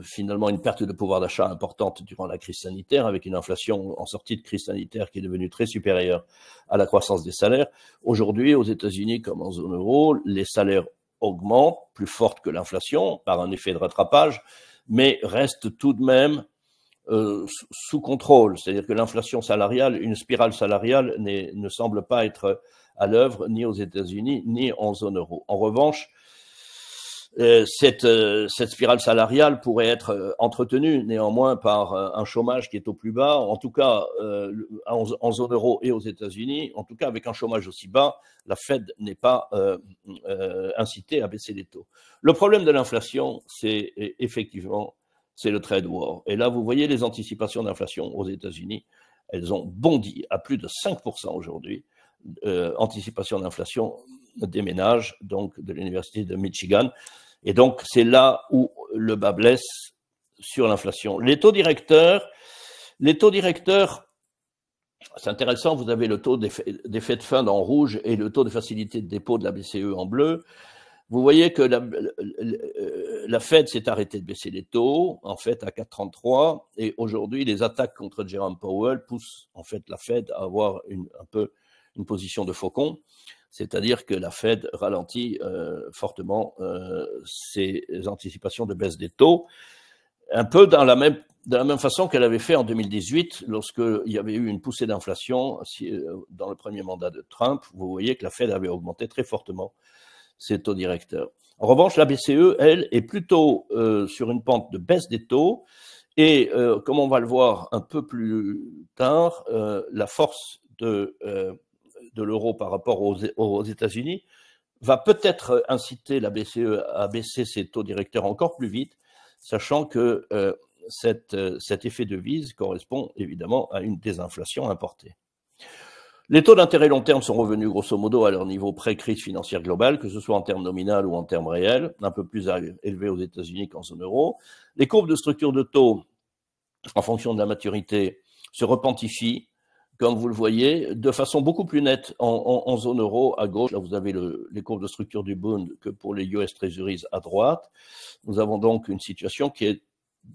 Speaker 2: finalement une perte de pouvoir d'achat importante durant la crise sanitaire, avec une inflation en sortie de crise sanitaire qui est devenue très supérieure à la croissance des salaires, aujourd'hui aux États-Unis comme en zone euro, les salaires augmentent plus forte que l'inflation par un effet de rattrapage, mais reste tout de même sous contrôle. C'est-à-dire que l'inflation salariale, une spirale salariale ne semble pas être à l'œuvre ni aux États-Unis ni en zone euro. En revanche, cette spirale salariale pourrait être entretenue néanmoins par un chômage qui est au plus bas, en tout cas en zone euro et aux États-Unis. En tout cas, avec un chômage aussi bas, la Fed n'est pas incitée à baisser les taux. Le problème de l'inflation, c'est effectivement le trade war. Et là, vous voyez les anticipations d'inflation aux États-Unis, elles ont bondi à plus de 5% aujourd'hui. Anticipation d'inflation des ménages, donc de l'Université de Michigan. Et donc, c'est là où le bas blesse sur l'inflation. Les taux directeurs, c'est intéressant, vous avez le taux d'effet de fin en rouge et le taux de facilité de dépôt de la BCE en bleu. Vous voyez que la Fed s'est arrêtée de baisser les taux, en fait, à 4,33, et aujourd'hui, les attaques contre Jerome Powell poussent, en fait, la Fed à avoir un peu une position de faucon, c'est-à-dire que la Fed ralentit fortement ses anticipations de baisse des taux, un peu dans la même de la même façon qu'elle avait fait en 2018, lorsqu'il y avait eu une poussée d'inflation dans le premier mandat de Trump. Vous voyez que la Fed avait augmenté très fortement ses taux directeurs. En revanche, la BCE, elle, est plutôt sur une pente de baisse des taux. Et comme on va le voir un peu plus tard, la force de l'euro par rapport aux États-Unis va peut-être inciter la BCE à baisser ses taux directeurs encore plus vite, sachant que cet effet de devise correspond évidemment à une désinflation importée. Les taux d'intérêt long terme sont revenus grosso modo à leur niveau pré-crise financière globale, que ce soit en termes nominal ou en termes réels, un peu plus élevés aux États-Unis qu'en zone euro. Les courbes de structure de taux, en fonction de la maturité, se repentifient, comme vous le voyez, de façon beaucoup plus nette en zone euro à gauche. Là, vous avez les courbes de structure du Bund que pour les US Treasuries à droite. Nous avons donc une situation qui est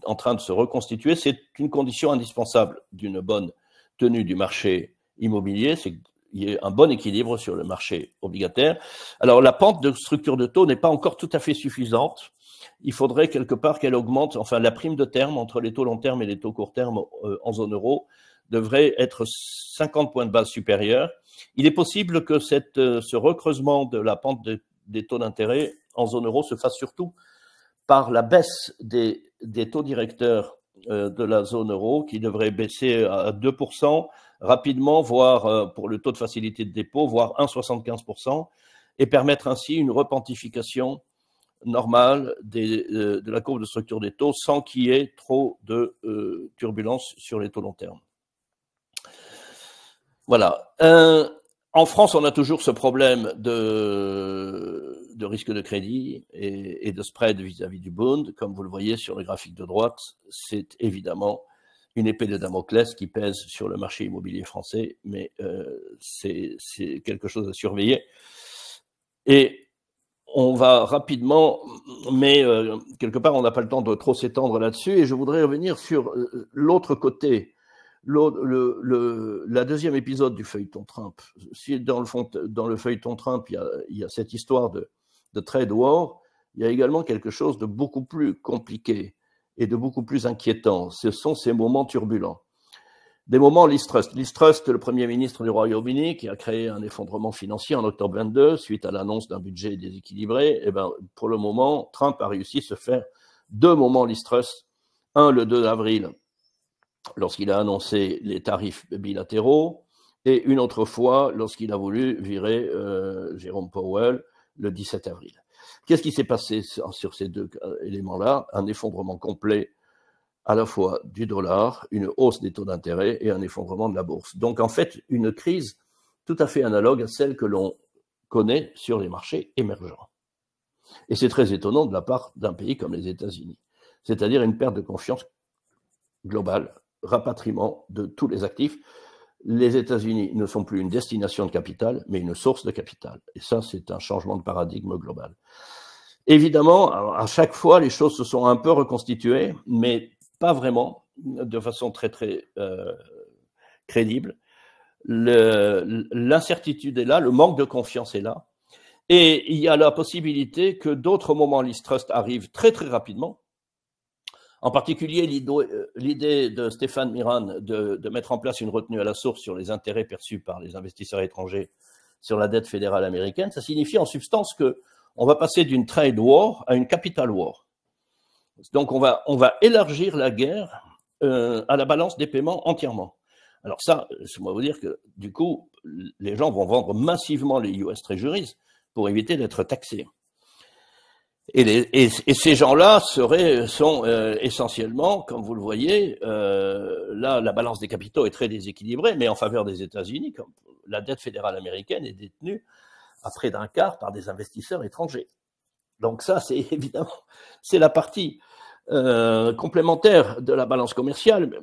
Speaker 2: en train de se reconstituer. C'est une condition indispensable d'une bonne tenue du marché immobilier, c'est qu'il y ait un bon équilibre sur le marché obligataire. Alors, la pente de structure de taux n'est pas encore tout à fait suffisante. Il faudrait quelque part qu'elle augmente, enfin la prime de terme entre les taux long terme et les taux court terme en zone euro devrait être 50 points de base supérieurs. Il est possible que ce recreusement de la pente des taux d'intérêt en zone euro se fasse surtout par la baisse des taux directeurs de la zone euro qui devrait baisser à 2% rapidement, voire pour le taux de facilité de dépôt, voire 1,75%, et permettre ainsi une repentification normale de la courbe de structure des taux sans qu'il y ait trop de turbulences sur les taux long terme. Voilà. En France, on a toujours ce problème de risque de crédit et de spread vis-à-vis du Bund. Comme vous le voyez sur le graphique de droite, c'est évidemment une épée de Damoclès qui pèse sur le marché immobilier français, mais c'est quelque chose à surveiller. Et on va rapidement, mais quelque part, on n'a pas le temps de trop s'étendre là-dessus, et je voudrais revenir sur l'autre côté, la deuxième épisode du feuilleton Trump. Si dans le feuilleton Trump, il y a cette histoire de trade war, il y a également quelque chose de beaucoup plus compliqué et de beaucoup plus inquiétant. Ce sont ces moments turbulents. Des moments Liz Truss. Liz Truss, le Premier ministre du Royaume-Uni, qui a créé un effondrement financier en octobre 22 suite à l'annonce d'un budget déséquilibré, eh ben, pour le moment, Trump a réussi à se faire deux moments Liz Truss. Un, le 2 avril, lorsqu'il a annoncé les tarifs bilatéraux, et une autre fois, lorsqu'il a voulu virer Jérôme Powell le 17 avril. Qu'est-ce qui s'est passé sur ces deux éléments-là? Un effondrement complet à la fois du dollar, une hausse des taux d'intérêt et un effondrement de la bourse. Donc en fait, une crise tout à fait analogue à celle que l'on connaît sur les marchés émergents. Et c'est très étonnant de la part d'un pays comme les États-Unis. C'est-à-dire une perte de confiance globale, rapatriement de tous les actifs. Les États-Unis ne sont plus une destination de capital, mais une source de capital. Et ça, c'est un changement de paradigme global. Évidemment, à chaque fois, les choses se sont un peu reconstituées, mais pas vraiment, de façon très crédible. L'incertitude est là, le manque de confiance est là, et il y a la possibilité que d'autres moments Liz Truss arrivent très rapidement. En particulier, l'idée de Stéphane Miran de mettre en place une retenue à la source sur les intérêts perçus par les investisseurs étrangers sur la dette fédérale américaine, ça signifie en substance qu'on va passer d'une trade war à une capital war. Donc, on va élargir la guerre à la balance des paiements entièrement. Alors ça, je dois vous dire que du coup, les gens vont vendre massivement les US Treasuries pour éviter d'être taxés. Et ces gens-là sont essentiellement, comme vous le voyez, là, la balance des capitaux est très déséquilibrée, mais en faveur des États-Unis, comme la dette fédérale américaine est détenue à près d'un quart par des investisseurs étrangers. Donc ça, c'est évidemment, c'est la partie complémentaire de la balance commerciale,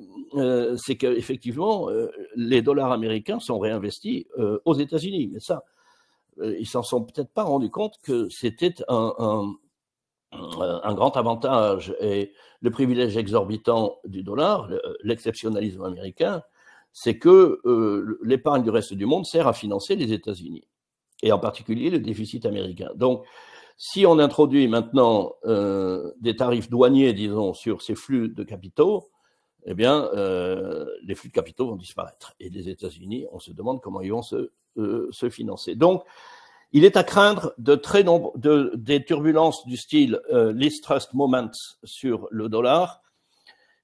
Speaker 2: c'est qu'effectivement, les dollars américains sont réinvestis aux États-Unis. Mais ça, ils s'en sont peut-être pas rendus compte que c'était un grand avantage. Et le privilège exorbitant du dollar, l'exceptionnalisme américain, c'est que l'épargne du reste du monde sert à financer les États-Unis, et en particulier le déficit américain. Donc, si on introduit maintenant des tarifs douaniers, disons, sur ces flux de capitaux, eh bien, les flux de capitaux vont disparaître. Et les États-Unis, on se demande comment ils vont se financer. Donc, il est à craindre des turbulences du style least trust moments sur le dollar,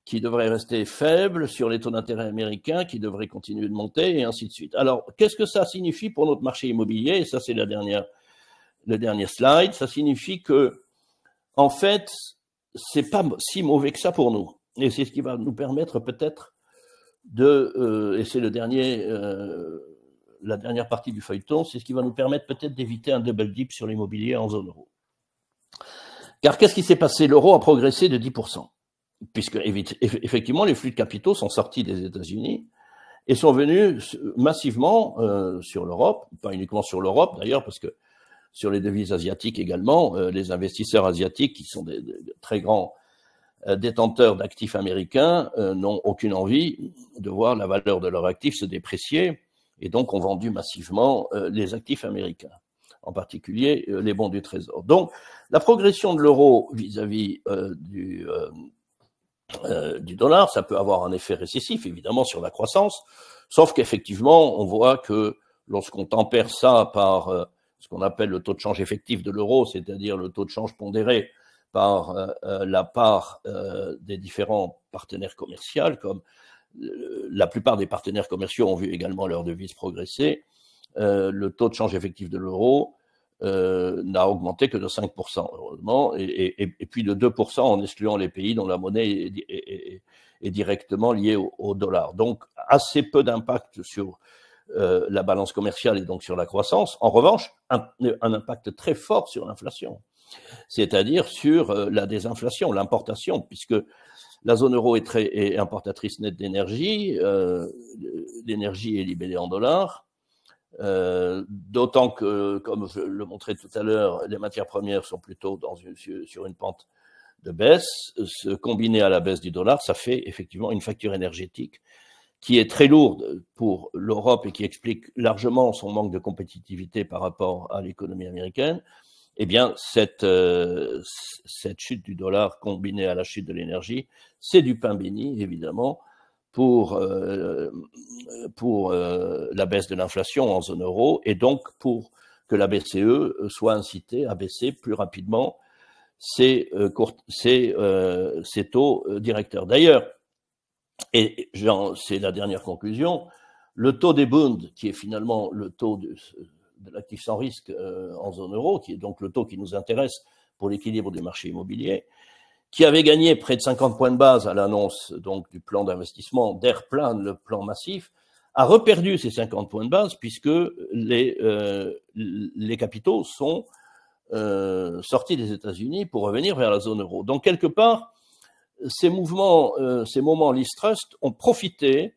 Speaker 2: qui devrait rester faible, sur les taux d'intérêt américains, qui devraient continuer de monter, et ainsi de suite. Alors, qu'est-ce que ça signifie pour notre marché immobilier? Et ça, c'est le dernier slide. Ça signifie que, en fait, c'est pas si mauvais que ça pour nous. Et c'est ce qui va nous permettre peut-être et c'est la dernière partie du feuilleton, c'est ce qui va nous permettre peut-être d'éviter un double dip sur l'immobilier en zone euro. Car qu'est-ce qui s'est passé? L'euro a progressé de 10%, puisque effectivement les flux de capitaux sont sortis des États-Unis et sont venus massivement sur l'Europe, pas uniquement sur l'Europe d'ailleurs, parce que sur les devises asiatiques également, les investisseurs asiatiques qui sont des très grands détenteurs d'actifs américains n'ont aucune envie de voir la valeur de leurs actifs se déprécier et donc ont vendu massivement les actifs américains, en particulier les bons du Trésor. Donc, la progression de l'euro vis-à-vis du dollar, ça peut avoir un effet récessif, évidemment, sur la croissance, sauf qu'effectivement, on voit que lorsqu'on tempère ça par ce qu'on appelle le taux de change effectif de l'euro, c'est-à-dire le taux de change pondéré par la part des différents partenaires commerciaux, comme la plupart des partenaires commerciaux ont vu également leur devise progresser, le taux de change effectif de l'euro n'a augmenté que de 5%, heureusement, et puis de 2% en excluant les pays dont la monnaie est directement liée au dollar. Donc, assez peu d'impact sur la balance commerciale et donc sur la croissance. En revanche, un impact très fort sur l'inflation, c'est-à-dire sur la désinflation, l'importation, puisque la zone euro est importatrice nette d'énergie, l'énergie est libellée en dollars, d'autant que, comme je le montrais tout à l'heure, les matières premières sont plutôt sur une pente de baisse. Combiné à la baisse du dollar, ça fait effectivement une facture énergétique qui est très lourde pour l'Europe et qui explique largement son manque de compétitivité par rapport à l'économie américaine. Eh bien, cette chute du dollar combinée à la chute de l'énergie, c'est du pain béni, évidemment, pour la baisse de l'inflation en zone euro et donc pour que la BCE soit incitée à baisser plus rapidement ses taux directeurs. D'ailleurs, et c'est la dernière conclusion, le taux des Bunds, qui est finalement le taux de l'actif sans risque en zone euro, qui est donc le taux qui nous intéresse pour l'équilibre du marché immobilier, qui avait gagné près de 50 points de base à l'annonce donc du plan d'investissement d'Airplan, le plan massif, a reperdu ces 50 points de base puisque les capitaux sont sortis des États-Unis pour revenir vers la zone euro. Donc quelque part, ces moments least trust ont profité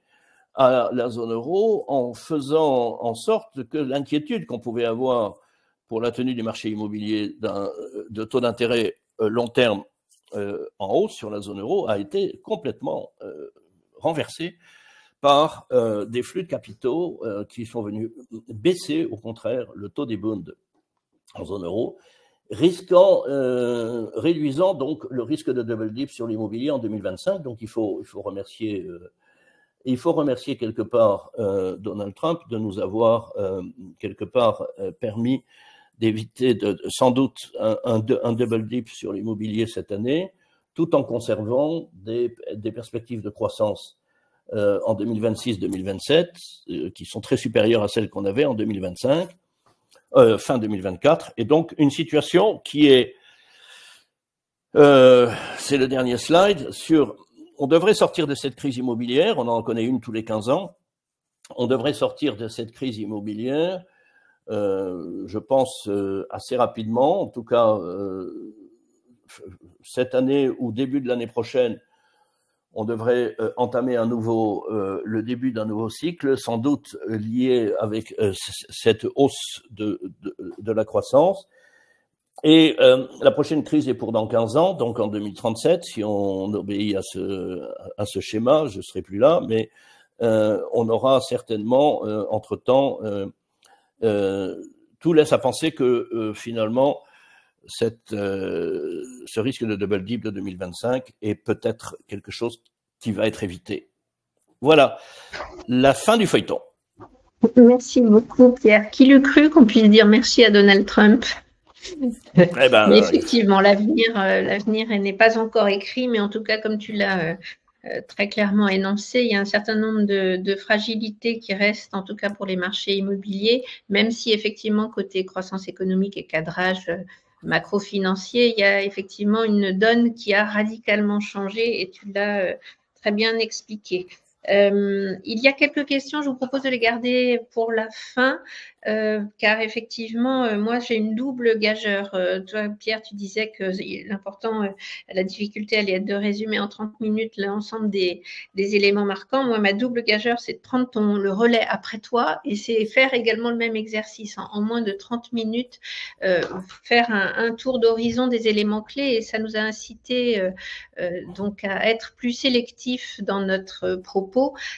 Speaker 2: à la zone euro en faisant en sorte que l'inquiétude qu'on pouvait avoir pour la tenue du marché immobilier de taux d'intérêt long terme en hausse sur la zone euro a été complètement renversée par des flux de capitaux qui sont venus baisser au contraire le taux des bonds en zone euro, réduisant donc le risque de double dip sur l'immobilier en 2025. Donc il faut remercier quelque part Donald Trump de nous avoir quelque part permis d'éviter sans doute un double dip sur l'immobilier cette année, tout en conservant des perspectives de croissance en 2026-2027 qui sont très supérieures à celles qu'on avait en 2025, fin 2024, et donc une situation qui est, c'est le dernier slide, on devrait sortir de cette crise immobilière, on en connaît une tous les 15 ans, on devrait sortir de cette crise immobilière, je pense assez rapidement, en tout cas cette année ou début de l'année prochaine, on devrait entamer le début d'un nouveau cycle, sans doute lié avec cette hausse de la croissance. Et la prochaine crise est pour dans 15 ans, donc en 2037, si on obéit à ce schéma, je ne serai plus là, mais on aura certainement, entre-temps, tout laisse à penser que finalement, ce risque de double dip de 2025 est peut-être quelque chose qui va être évité. Voilà, la fin du feuilleton.
Speaker 1: Merci beaucoup, Pierre. Qui l'eût cru qu'on puisse dire merci à Donald Trump?
Speaker 2: Eh ben,
Speaker 1: mais effectivement, l'avenir n'est pas encore écrit, mais en tout cas, comme tu l'as très clairement énoncé, il y a un certain nombre de fragilités qui restent, en tout cas pour les marchés immobiliers, même si effectivement, côté croissance économique et cadrage macro-financier, il y a effectivement une donne qui a radicalement changé et tu l'as très bien expliqué. Il y a quelques questions, je vous propose de les garder pour la fin, car effectivement, moi j'ai une double gageure. Toi, Pierre, tu disais que l'important, la difficulté allait être de résumer en 30 minutes l'ensemble des éléments marquants. Moi, ma double gageure, c'est de prendre le relais après toi et c'est faire également le même exercice en moins de 30 minutes, faire un tour d'horizon des éléments clés et ça nous a incité donc à être plus sélectif dans notre propos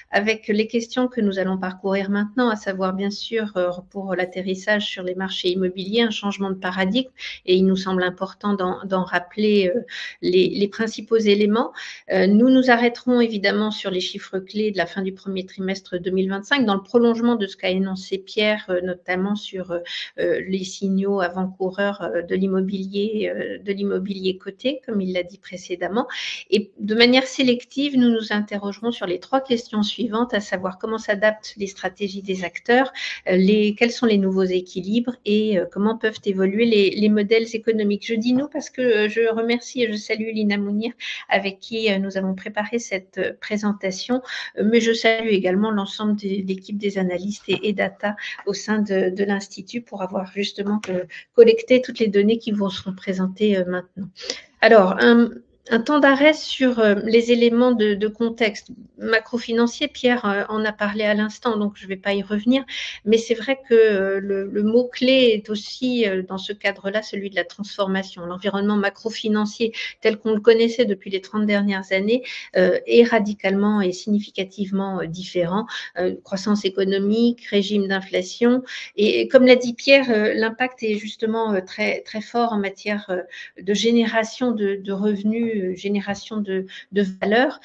Speaker 1: avec les questions que nous allons parcourir maintenant, à savoir bien sûr pour l'atterrissage sur les marchés immobiliers, un changement de paradigme et il nous semble important d'en rappeler les principaux éléments. Nous nous arrêterons évidemment sur les chiffres clés de la fin du premier trimestre 2025 dans le prolongement de ce qu'a énoncé Pierre, notamment sur les signaux avant-coureurs de l'immobilier coté, comme il l'a dit précédemment. Et de manière sélective, nous nous interrogerons sur les trois questions suivantes, à savoir comment s'adaptent les stratégies des acteurs, quels sont les nouveaux équilibres et comment peuvent évoluer les modèles économiques. Je dis nous parce que je remercie et je salue Lina Mounir avec qui nous avons préparé cette présentation, mais je salue également l'ensemble de l'équipe des analystes et data au sein de l'Institut pour avoir justement collecté toutes les données qui vous seront présentées maintenant. Alors, un temps d'arrêt sur les éléments de contexte macro-financier. Pierre en a parlé à l'instant, donc je ne vais pas y revenir, mais c'est vrai que le mot-clé est aussi dans ce cadre-là celui de la transformation. L'environnement macro-financier tel qu'on le connaissait depuis les 30 dernières années est radicalement et significativement différent. Croissance économique, régime d'inflation, et comme l'a dit Pierre, l'impact est justement très, très fort en matière de génération de revenus, génération de valeur,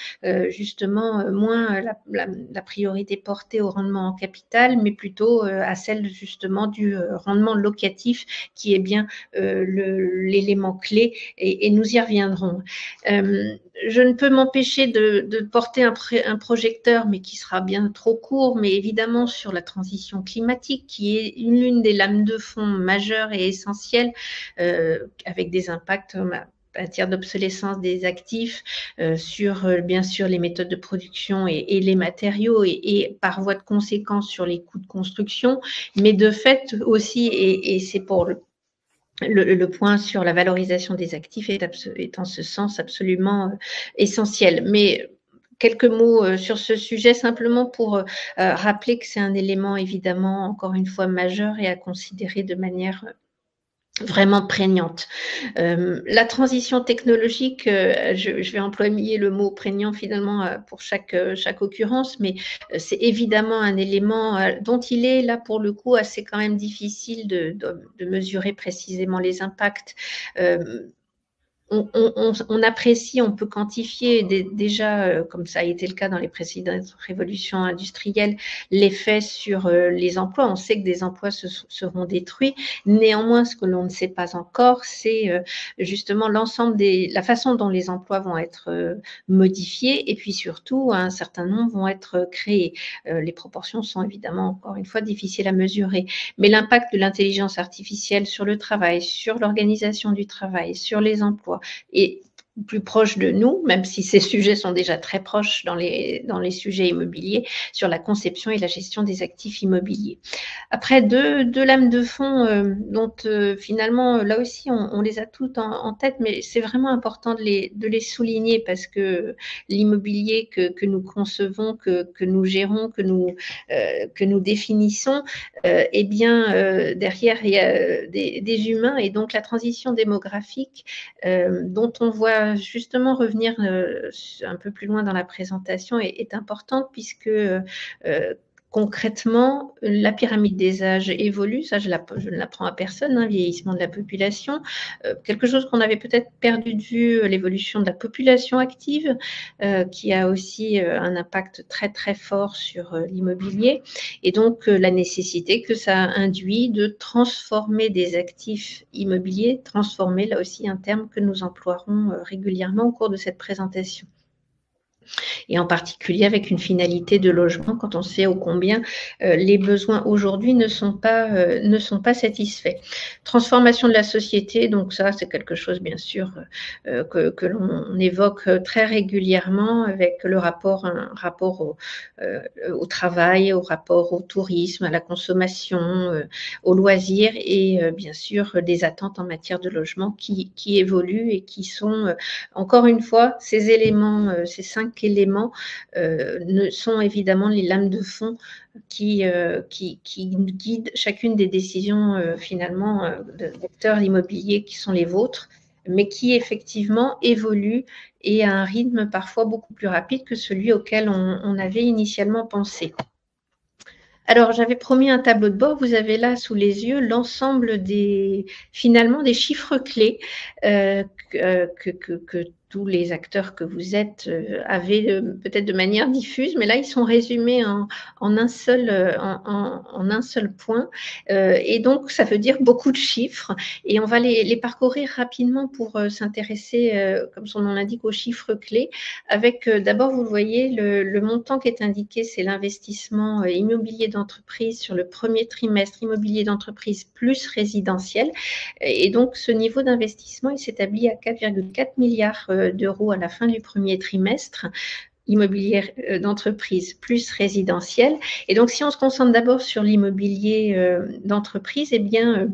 Speaker 1: justement moins la priorité portée au rendement en capital, mais plutôt à celle justement du rendement locatif qui est bien l'élément clé et nous y reviendrons. Je ne peux m'empêcher de porter un projecteur, mais qui sera bien trop court, mais évidemment sur la transition climatique, qui est l'une des lames de fond majeures et essentielles, avec des impacts en matière d'obsolescence des actifs, sur bien sûr les méthodes de production et les matériaux et par voie de conséquence sur les coûts de construction, mais de fait aussi, et c'est pour le point sur la valorisation des actifs est en ce sens absolument essentiel. Mais quelques mots sur ce sujet, simplement pour rappeler que c'est un élément évidemment, encore une fois, majeur et à considérer de manière vraiment prégnante. La transition technologique, je vais employer le mot prégnant finalement pour chaque occurrence, mais c'est évidemment un élément dont il est là pour le coup assez quand même difficile de mesurer précisément les impacts. On apprécie, on peut quantifier déjà, comme ça a été le cas dans les précédentes révolutions industrielles, l'effet sur les emplois. On sait que des emplois seront détruits. Néanmoins, ce que l'on ne sait pas encore, c'est justement la façon dont les emplois vont être modifiés et puis surtout, un certain nombre vont être créés. Les proportions sont évidemment, encore une fois, difficiles à mesurer. Mais l'impact de l'intelligence artificielle sur le travail, sur l'organisation du travail, sur les emplois, et plus proche de nous, même si ces sujets sont déjà très proches dans les sujets immobiliers, sur la conception et la gestion des actifs immobiliers. Après, deux lames de fond dont finalement, là aussi, on les a toutes en tête, mais c'est vraiment important de les souligner parce que l'immobilier que nous concevons, que nous gérons, que nous définissons, eh bien, derrière, il y a des humains et donc la transition démographique dont on voit justement revenir un peu plus loin dans la présentation est importante puisque concrètement, la pyramide des âges évolue, ça je ne l'apprends à personne, hein, vieillissement de la population. Quelque chose qu'on avait peut-être perdu de vue, l'évolution de la population active, qui a aussi un impact très très fort sur l'immobilier, et donc la nécessité que ça induit de transformer des actifs immobiliers, transformer là aussi un terme que nous emploierons régulièrement au cours de cette présentation. Et en particulier avec une finalité de logement, quand on sait ô combien les besoins aujourd'hui ne sont pas satisfaits. Transformation de la société, donc ça c'est quelque chose bien sûr que l'on évoque très régulièrement avec un rapport au travail, au rapport au tourisme, à la consommation, aux loisirs, et bien sûr des attentes en matière de logement qui évoluent et qui sont encore une fois ces éléments, ces 5 éléments ne sont évidemment les lames de fond qui guident chacune des décisions finalement d'acteurs immobiliers qui sont les vôtres, mais qui effectivement évoluent et à un rythme parfois beaucoup plus rapide que celui auquel on avait initialement pensé. Alors, j'avais promis un tableau de bord. Vous avez là sous les yeux l'ensemble finalement des chiffres clés que tous les acteurs que vous êtes avaient peut-être de manière diffuse, mais là, ils sont résumés en un seul point. Et donc, ça veut dire beaucoup de chiffres. Et on va les parcourir rapidement pour s'intéresser, comme son nom l'indique, aux chiffres clés. Avec d'abord, vous voyez, le montant qui est indiqué, c'est l'investissement immobilier d'entreprise sur le premier trimestre, immobilier d'entreprise plus résidentiel. Et donc, ce niveau d'investissement, il s'établit à 4,4 milliards d'euros à la fin du premier trimestre, immobilier d'entreprise plus résidentiel. Et donc, si on se concentre d'abord sur l'immobilier d'entreprise, eh bien,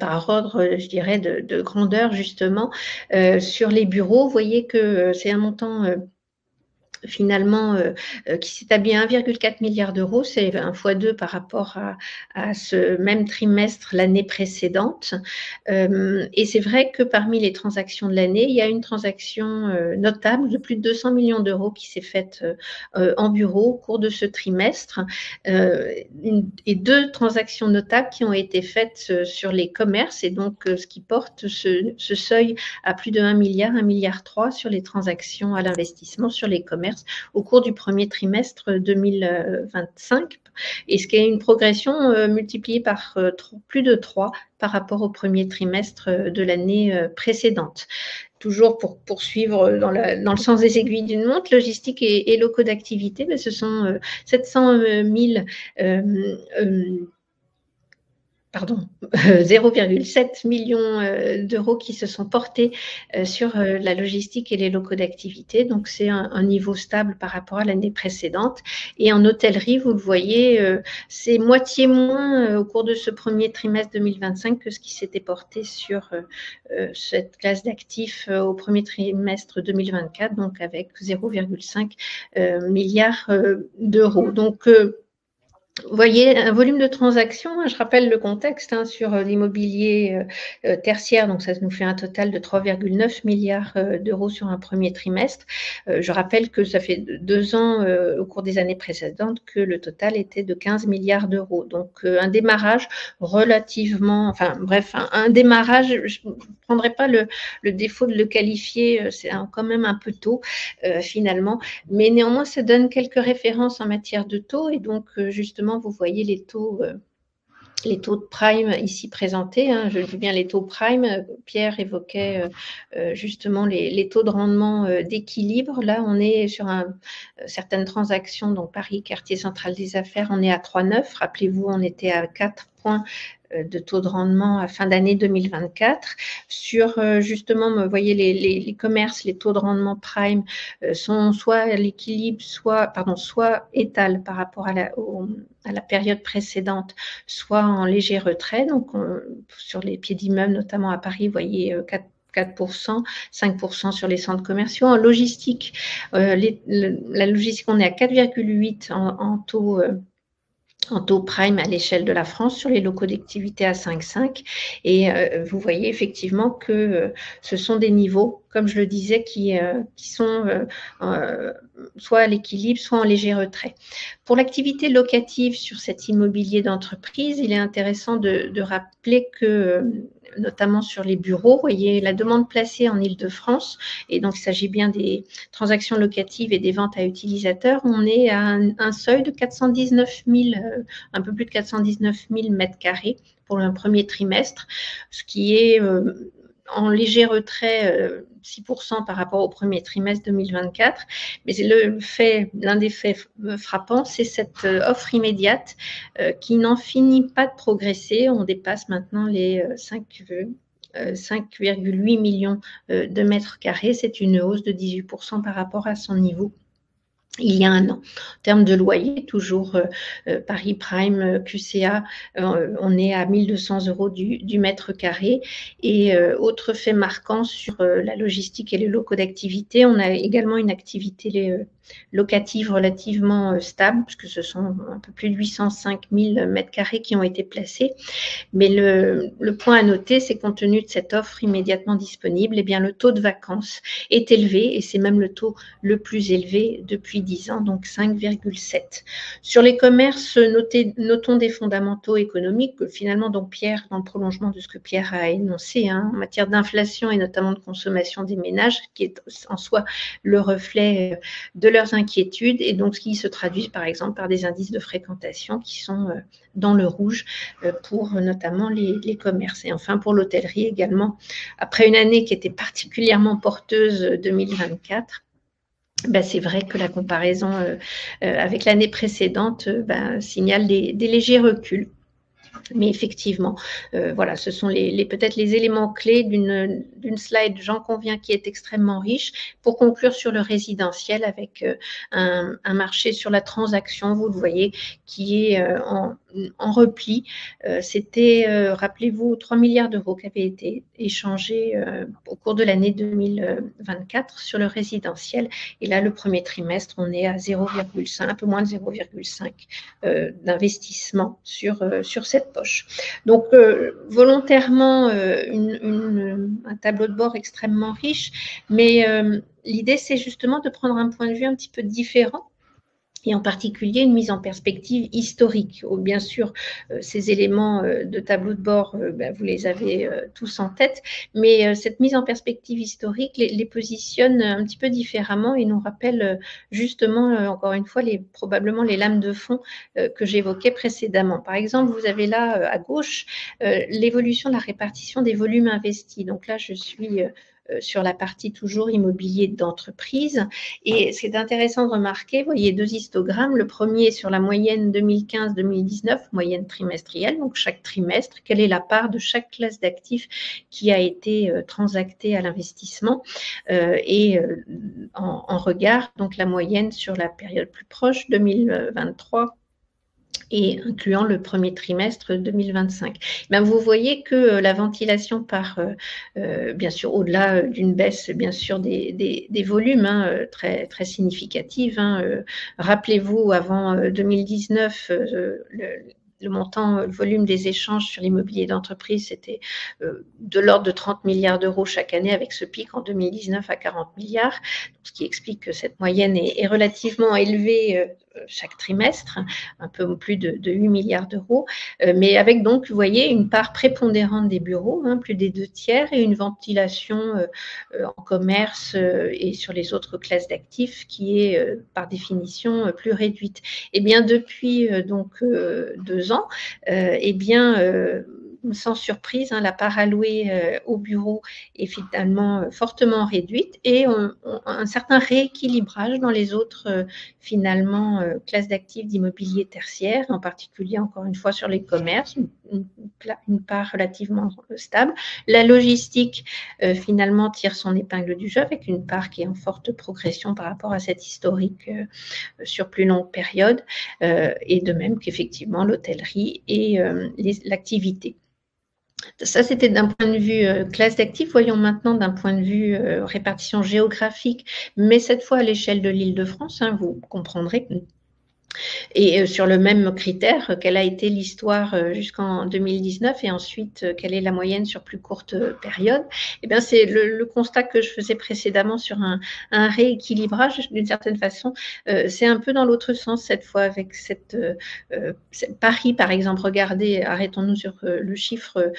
Speaker 1: par ordre, je dirais, de grandeur, justement, sur les bureaux, vous voyez que c'est un montant finalement qui s'établit à 1,4 milliard d'euros, c'est 1 fois 2 par rapport à ce même trimestre l'année précédente. Et c'est vrai que parmi les transactions de l'année, il y a une transaction notable de plus de 200 millions d'euros qui s'est faite en bureau au cours de ce trimestre, et 2 transactions notables qui ont été faites sur les commerces, et donc ce qui porte ce seuil à plus de 1 milliard, 1,3 milliard sur les transactions à l'investissement sur les commerces au cours du premier trimestre 2025, et ce qui est une progression multipliée par plus de 3 par rapport au premier trimestre de l'année précédente. Toujours pour poursuivre dans le sens des aiguilles d'une montre, logistique et locaux d'activité, mais ce sont 700 000 0,7 millions d'euros qui se sont portés sur la logistique et les locaux d'activité. Donc, c'est un niveau stable par rapport à l'année précédente. Et en hôtellerie, vous le voyez, c'est moitié moins au cours de ce premier trimestre 2025 que ce qui s'était porté sur cette classe d'actifs au premier trimestre 2024, donc avec 0,5 milliards d'euros. Donc, vous voyez, un volume de transactions, je rappelle le contexte sur l'immobilier tertiaire, donc ça nous fait un total de 3,9 milliards d'euros sur un premier trimestre. Je rappelle que ça fait 2 ans au cours des années précédentes que le total était de 15 milliards d'euros. Donc un démarrage relativement, enfin bref, un démarrage, je ne prendrai pas le défaut de le qualifier, c'est quand même un peu tôt finalement, mais néanmoins ça donne quelques références en matière de taux, et donc justement vous voyez les taux de prime ici présentés, je dis bien les taux prime. Pierre évoquait justement les taux de rendement d'équilibre. Là, on est sur certaines transactions, donc Paris, quartier central des affaires, on est à 3,9. Rappelez-vous, on était à 4 points de taux de rendement à fin d'année 2024. Sur justement, vous voyez les commerces, les taux de rendement prime sont soit à l'équilibre, soit étal par rapport à la période précédente, soit en léger retrait. Donc sur les pieds d'immeubles, notamment à Paris, vous voyez 4%, 5% sur les centres commerciaux. En logistique, la logistique, on est à 4,8 en taux prime à l'échelle de la France, sur les locaux d'activité à 5,5. Et vous voyez effectivement que ce sont des niveaux comme je le disais, qui sont soit à l'équilibre, soit en léger retrait. Pour l'activité locative sur cet immobilier d'entreprise, il est intéressant de rappeler que, notamment sur les bureaux, vous voyez la demande placée en Île-de-France, et donc il s'agit bien des transactions locatives et des ventes à utilisateurs, on est à un seuil de 419 000, un peu plus de 419 000 mètres carrés pour le premier trimestre, ce qui est en léger retrait 6% par rapport au premier trimestre 2024. Mais l'un des faits frappants, c'est cette offre immédiate qui n'en finit pas de progresser. On dépasse maintenant les 5,8 millions de mètres carrés. C'est une hausse de 18% par rapport à son niveau il y a un an. En termes de loyer, toujours Paris Prime, QCA, on est à 1 200 € du mètre carré. Et autre fait marquant sur la logistique et les locaux d'activité, on a également une activité locative relativement stable, puisque ce sont un peu plus de 805 000 mètres carrés qui ont été placés. Mais le point à noter, c'est compte tenu de cette offre immédiatement disponible, eh bien, le taux de vacances est élevé, et c'est même le taux le plus élevé depuis 10 ans, donc 5,7. Sur les commerces, notons des fondamentaux économiques que finalement, donc Pierre, dans le prolongement de ce que Pierre a énoncé, en matière d'inflation et notamment de consommation des ménages, qui est en soi le reflet de leurs inquiétudes, et donc ce qui se traduit par exemple par des indices de fréquentation qui sont dans le rouge pour notamment les commerces. Et enfin pour l'hôtellerie également, après une année qui était particulièrement porteuse 2024, c'est vrai que la comparaison avec l'année précédente signale des légers reculs. Mais effectivement, voilà, ce sont peut-être les éléments clés d'une slide, j'en conviens, qui est extrêmement riche. Pour conclure sur le résidentiel, avec un marché sur la transaction, vous le voyez, qui est en repli. C'était, rappelez-vous, 3 milliards d'euros qui avaient été échangés au cours de l'année 2024 sur le résidentiel. Et là, le premier trimestre, on est à 0,5, un peu moins de 0,5 d'investissement sur cette poche. Donc, volontairement, un tableau de bord extrêmement riche, mais l'idée, c'est justement de prendre un point de vue un petit peu différent, et en particulier une mise en perspective historique. Bien sûr, ces éléments de tableau de bord, vous les avez tous en tête, mais cette mise en perspective historique les positionne un petit peu différemment et nous rappelle justement, encore une fois, probablement les lames de fond que j'évoquais précédemment. Par exemple, vous avez là à gauche l'évolution de la répartition des volumes investis. Donc là, je suis sur la partie toujours immobilier d'entreprise. Et ce qui est intéressant de remarquer, vous voyez deux histogrammes. Le premier sur la moyenne 2015-2019, moyenne trimestrielle, donc chaque trimestre, quelle est la part de chaque classe d'actifs qui a été transactée à l'investissement, et en regard, donc la moyenne sur la période plus proche, 2023, et incluant le premier trimestre 2025. Vous voyez que la ventilation par, bien sûr, au-delà d'une baisse, bien sûr, des volumes très, très significative. Rappelez-vous, avant 2019, le montant, le volume des échanges sur l'immobilier d'entreprise, c'était de l'ordre de 30 milliards d'euros chaque année, avec ce pic en 2019 à 40 milliards, ce qui explique que cette moyenne est relativement élevée chaque trimestre, un peu plus de 8 milliards d'euros, mais avec donc, vous voyez, une part prépondérante des bureaux, plus des 2/3, et une ventilation en commerce et sur les autres classes d'actifs qui est par définition plus réduite. Et bien depuis donc 2 ans, sans surprise, la part allouée au bureau est finalement fortement réduite, et un certain rééquilibrage dans les autres finalement classes d'actifs d'immobilier tertiaire, en particulier encore une fois sur les commerces, une part relativement stable. La logistique finalement tire son épingle du jeu avec une part qui est en forte progression par rapport à cette historique sur plus longue période, et de même qu'effectivement l'hôtellerie et l'activité. Ça, c'était d'un point de vue classe d'actifs. Voyons maintenant d'un point de vue répartition géographique, mais cette fois à l'échelle de l'Île-de-France. Vous comprendrez Et sur le même critère, quelle a été l'histoire jusqu'en 2019 et ensuite quelle est la moyenne sur plus courte période. Eh bien, c'est le constat que je faisais précédemment sur un rééquilibrage d'une certaine façon. C'est un peu dans l'autre sens cette fois avec Paris, par exemple. Regardez, arrêtons-nous sur le chiffre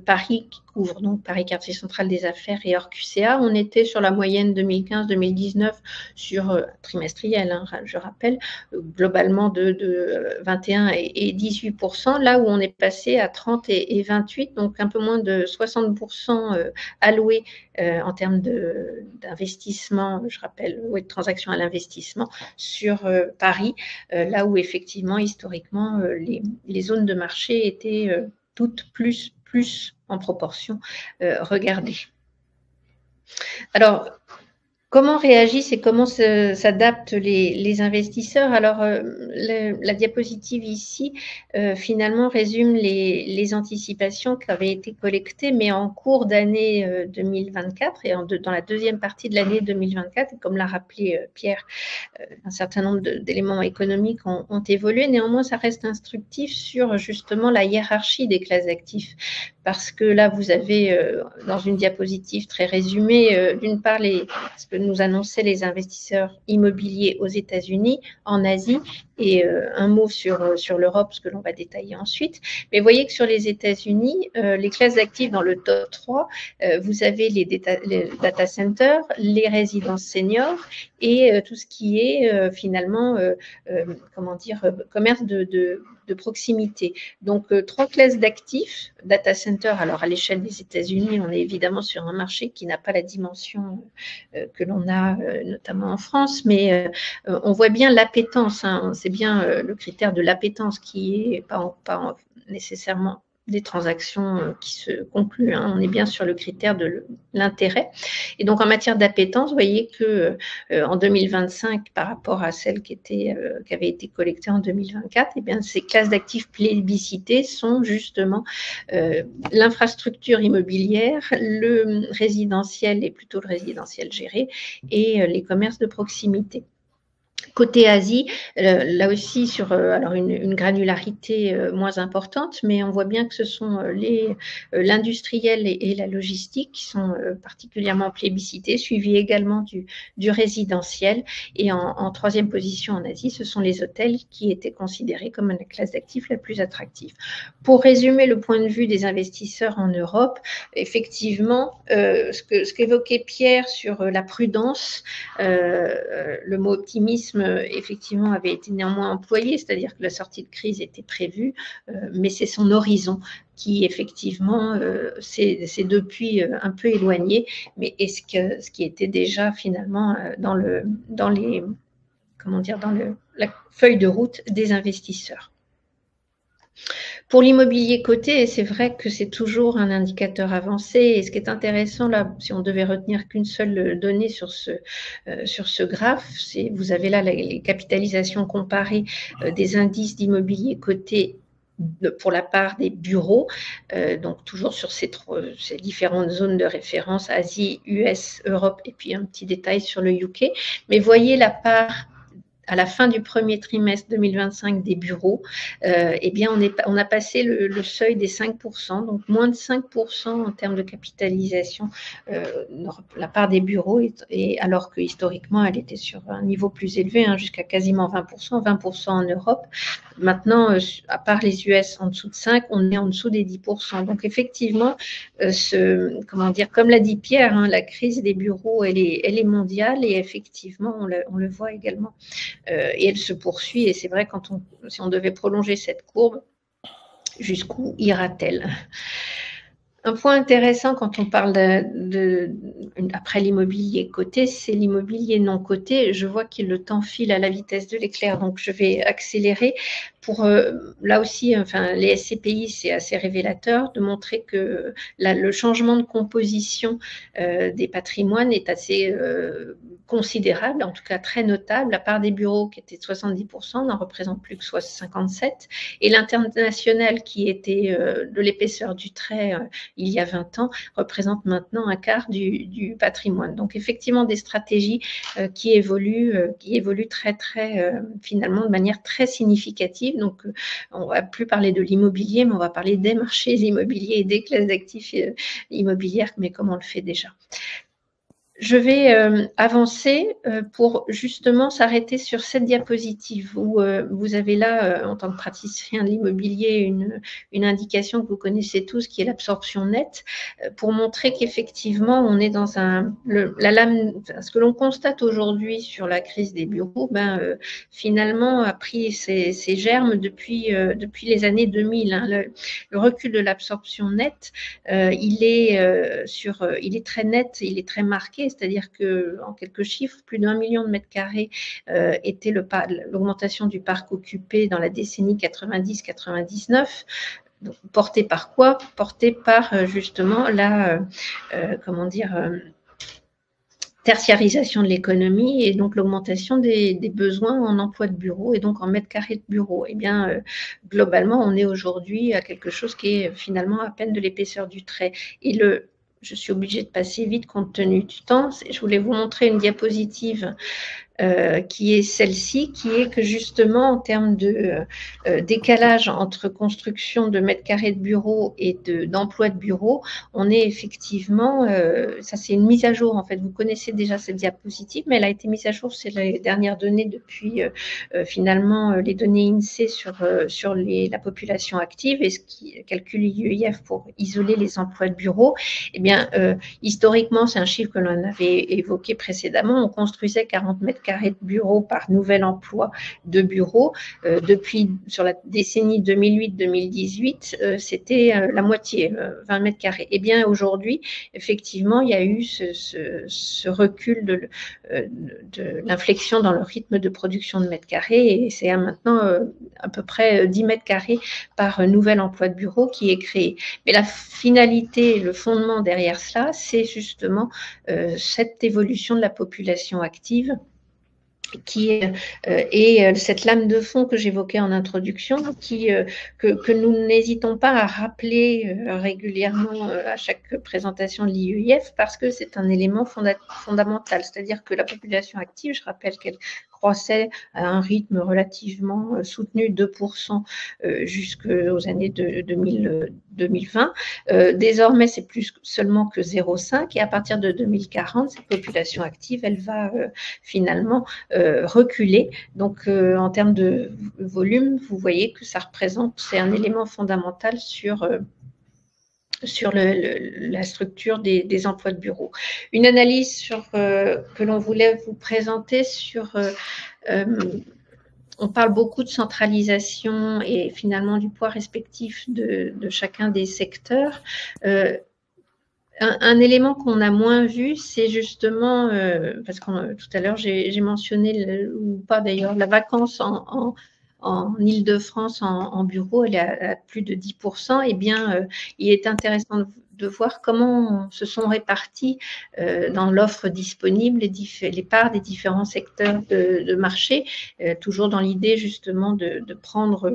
Speaker 1: Paris qui couvre donc Paris quartier central des affaires et hors QCA. On était sur la moyenne 2015-2019 sur trimestriel, hein, je rappelle, globalement de 21 et 18%, là où on est passé à 30 et 28, donc un peu moins de 60% alloués en termes d'investissement, je rappelle, de transactions à l'investissement sur Paris, là où effectivement, historiquement, les zones de marché étaient toutes plus en proportion regardées. Alors, comment réagissent et comment s'adaptent les investisseurs? Alors, la diapositive ici, finalement, résume les anticipations qui avaient été collectées, mais en cours d'année 2024 et dans la deuxième partie de l'année 2024. Et comme l'a rappelé Pierre, un certain nombre d'éléments économiques ont évolué. Néanmoins, ça reste instructif sur justement la hiérarchie des classes d'actifs. Parce que là, vous avez dans une diapositive très résumée, d'une part, ce que nous annonçaient les investisseurs immobiliers aux États-Unis, en Asie, et un mot sur l'Europe, ce que l'on va détailler ensuite. Mais voyez que sur les États-Unis, les classes d'actifs dans le top 3, vous avez les data centers, les résidences seniors et tout ce qui est finalement, comment dire, commerce de proximité. Donc, 3 classes d'actifs, data center, alors à l'échelle des États-Unis, on est évidemment sur un marché qui n'a pas la dimension que l'on a notamment en France, mais on voit bien l'appétence, hein, c'est bien le critère de l'appétence qui est pas nécessairement des transactions qui se concluent, hein. On est bien sur le critère de l'intérêt. Et donc, en matière d'appétence, vous voyez que en 2025, par rapport à celle qui avait été collectée en 2024, eh bien, ces classes d'actifs plébiscitées sont justement l'infrastructure immobilière, le résidentiel et plutôt le résidentiel géré et les commerces de proximité. Côté Asie, là aussi sur alors une granularité moins importante, mais on voit bien que ce sont l'industriel et la logistique qui sont particulièrement plébiscités, suivis également du résidentiel. Et en troisième position en Asie, ce sont les hôtels qui étaient considérés comme la classe d'actifs la plus attractive. Pour résumer le point de vue des investisseurs en Europe, effectivement, ce qu'évoquait Pierre sur la prudence, le mot optimisme effectivement avait été néanmoins employé, c'est-à-dire que la sortie de crise était prévue, mais c'est son horizon qui effectivement s'est depuis un peu éloigné, mais ce qui était déjà finalement dans la feuille de route des investisseurs. Pour l'immobilier coté, c'est vrai que c'est toujours un indicateur avancé. Et ce qui est intéressant là, si on devait retenir qu'une seule donnée sur ce graphe, vous avez là les capitalisations comparées des indices d'immobilier coté pour la part des bureaux, donc toujours sur ces différentes zones de référence, Asie, US, Europe, et puis un petit détail sur le UK. Mais voyez la part à la fin du premier trimestre 2025 des bureaux, eh bien on a passé le seuil des 5%, donc moins de 5% en termes de capitalisation, la part des bureaux, et alors que historiquement elle était sur un niveau plus élevé, hein, jusqu'à quasiment 20% en Europe. Maintenant, à part les US en dessous de 5, on est en dessous des 10%. Donc effectivement, comme l'a dit Pierre, hein, la crise des bureaux, elle est mondiale et effectivement, on le voit également. Et elle se poursuit, et c'est vrai, si on devait prolonger cette courbe, jusqu'où ira-t-elle? Un point intéressant quand on parle après l'immobilier coté, c'est l'immobilier non coté. Je vois que le temps file à la vitesse de l'éclair, donc je vais accélérer là aussi, enfin, les SCPI, c'est assez révélateur de montrer que le changement de composition des patrimoines est assez considérable, en tout cas très notable. La part des bureaux qui était de 70% n'en représente plus que 57%. Et l'international qui était de l'épaisseur du trait il y a 20 ans représente maintenant un quart du patrimoine. Donc effectivement des stratégies qui évoluent finalement de manière très significative. Donc, on ne va plus parler de l'immobilier, mais on va parler des marchés immobiliers et des classes d'actifs immobilières, mais comme on le fait déjà. Je vais avancer pour justement s'arrêter sur cette diapositive où vous avez là, en tant que praticien de l'immobilier, une indication que vous connaissez tous, qui est l'absorption nette, pour montrer qu'effectivement, on est dans la lame. Ce que l'on constate aujourd'hui sur la crise des bureaux, finalement, a pris ses germes depuis les années 2000. Hein. Le recul de l'absorption nette, il est très net, il est très marqué. C'est-à-dire qu'en quelques chiffres, plus d'1 million de mètres carrés était l'augmentation du parc occupé dans la décennie 90-99. Porté par quoi? Porté par justement la, tertiarisation de l'économie et donc l'augmentation des besoins en emploi de bureau et donc en mètres carrés de bureau. Eh bien, globalement, on est aujourd'hui à quelque chose qui est finalement à peine de l'épaisseur du trait. Et je suis obligée de passer vite compte tenu du temps. Je voulais vous montrer une diapositive qui est celle-ci, qui est que justement en termes de décalage entre construction de mètres carrés de bureaux et d'emploi de bureaux, on est effectivement, ça c'est une mise à jour en fait, vous connaissez déjà cette diapositive, mais elle a été mise à jour, c'est les dernières données depuis finalement les données INSEE sur la population active et ce qui calcule l'IEIF pour isoler les emplois de bureaux. Eh bien, historiquement, c'est un chiffre que l'on avait évoqué précédemment, on construisait 40 mètres carrés de bureaux par nouvel emploi de bureaux. Sur la décennie 2008-2018, c'était la moitié, 20 mètres carrés. Eh bien, aujourd'hui, effectivement, il y a eu ce recul de l'inflexion dans le rythme de production de mètres carrés et c'est maintenant à peu près 10 mètres carrés par nouvel emploi de bureau qui est créé. Mais la finalité, le fondement derrière cela, c'est justement cette évolution de la population active et cette lame de fond que j'évoquais en introduction, que nous n'hésitons pas à rappeler régulièrement à chaque présentation de l'IEIF parce que c'est un élément fondamental, c'est-à-dire que la population active, je rappelle qu'elle croissait à un rythme relativement soutenu, 2% jusqu'aux années 2020. Désormais, c'est plus seulement que 0,5 et à partir de 2040, cette population active, elle va finalement reculer. Donc, en termes de volume, vous voyez que ça représente, c'est un élément fondamental sur la structure des emplois de bureau. Une analyse que l'on voulait vous présenter sur... on parle beaucoup de centralisation et finalement du poids respectif de chacun des secteurs. Un élément qu'on a moins vu, c'est justement, parce que tout à l'heure j'ai mentionné, ou pas d'ailleurs, la vacance en Île-de-France en bureau, elle est à plus de 10%. Eh bien, il est intéressant de voir comment se sont répartis dans l'offre disponible les parts des différents secteurs de marché, toujours dans l'idée justement de prendre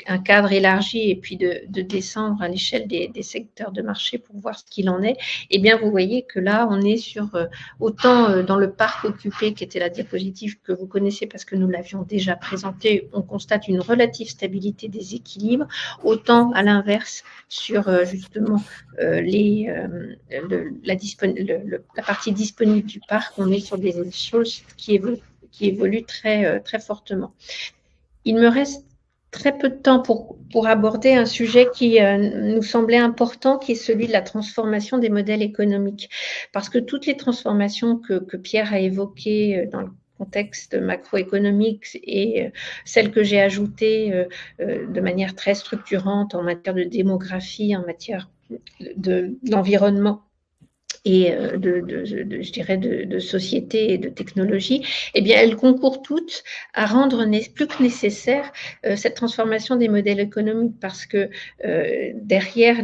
Speaker 1: un cadre élargi et puis de descendre à l'échelle des secteurs de marché pour voir ce qu'il en est. Eh bien, vous voyez que là, on est sur autant dans le parc occupé, qui était la diapositive que vous connaissez parce que nous l'avions déjà présentée, on constate une relative stabilité des équilibres, autant à l'inverse sur justement la partie disponible du parc, on est sur des choses qui évoluent très, très fortement. Il me reste très peu de temps pour aborder un sujet qui nous semblait important, qui est celui de la transformation des modèles économiques. Parce que toutes les transformations que Pierre a évoquées dans le contexte macroéconomique et celles que j'ai ajoutées de manière très structurante en matière de démographie, en matière d'environnement et je dirais de société et de technologie, eh bien, elles concourent toutes à rendre plus que nécessaire cette transformation des modèles économiques, parce que derrière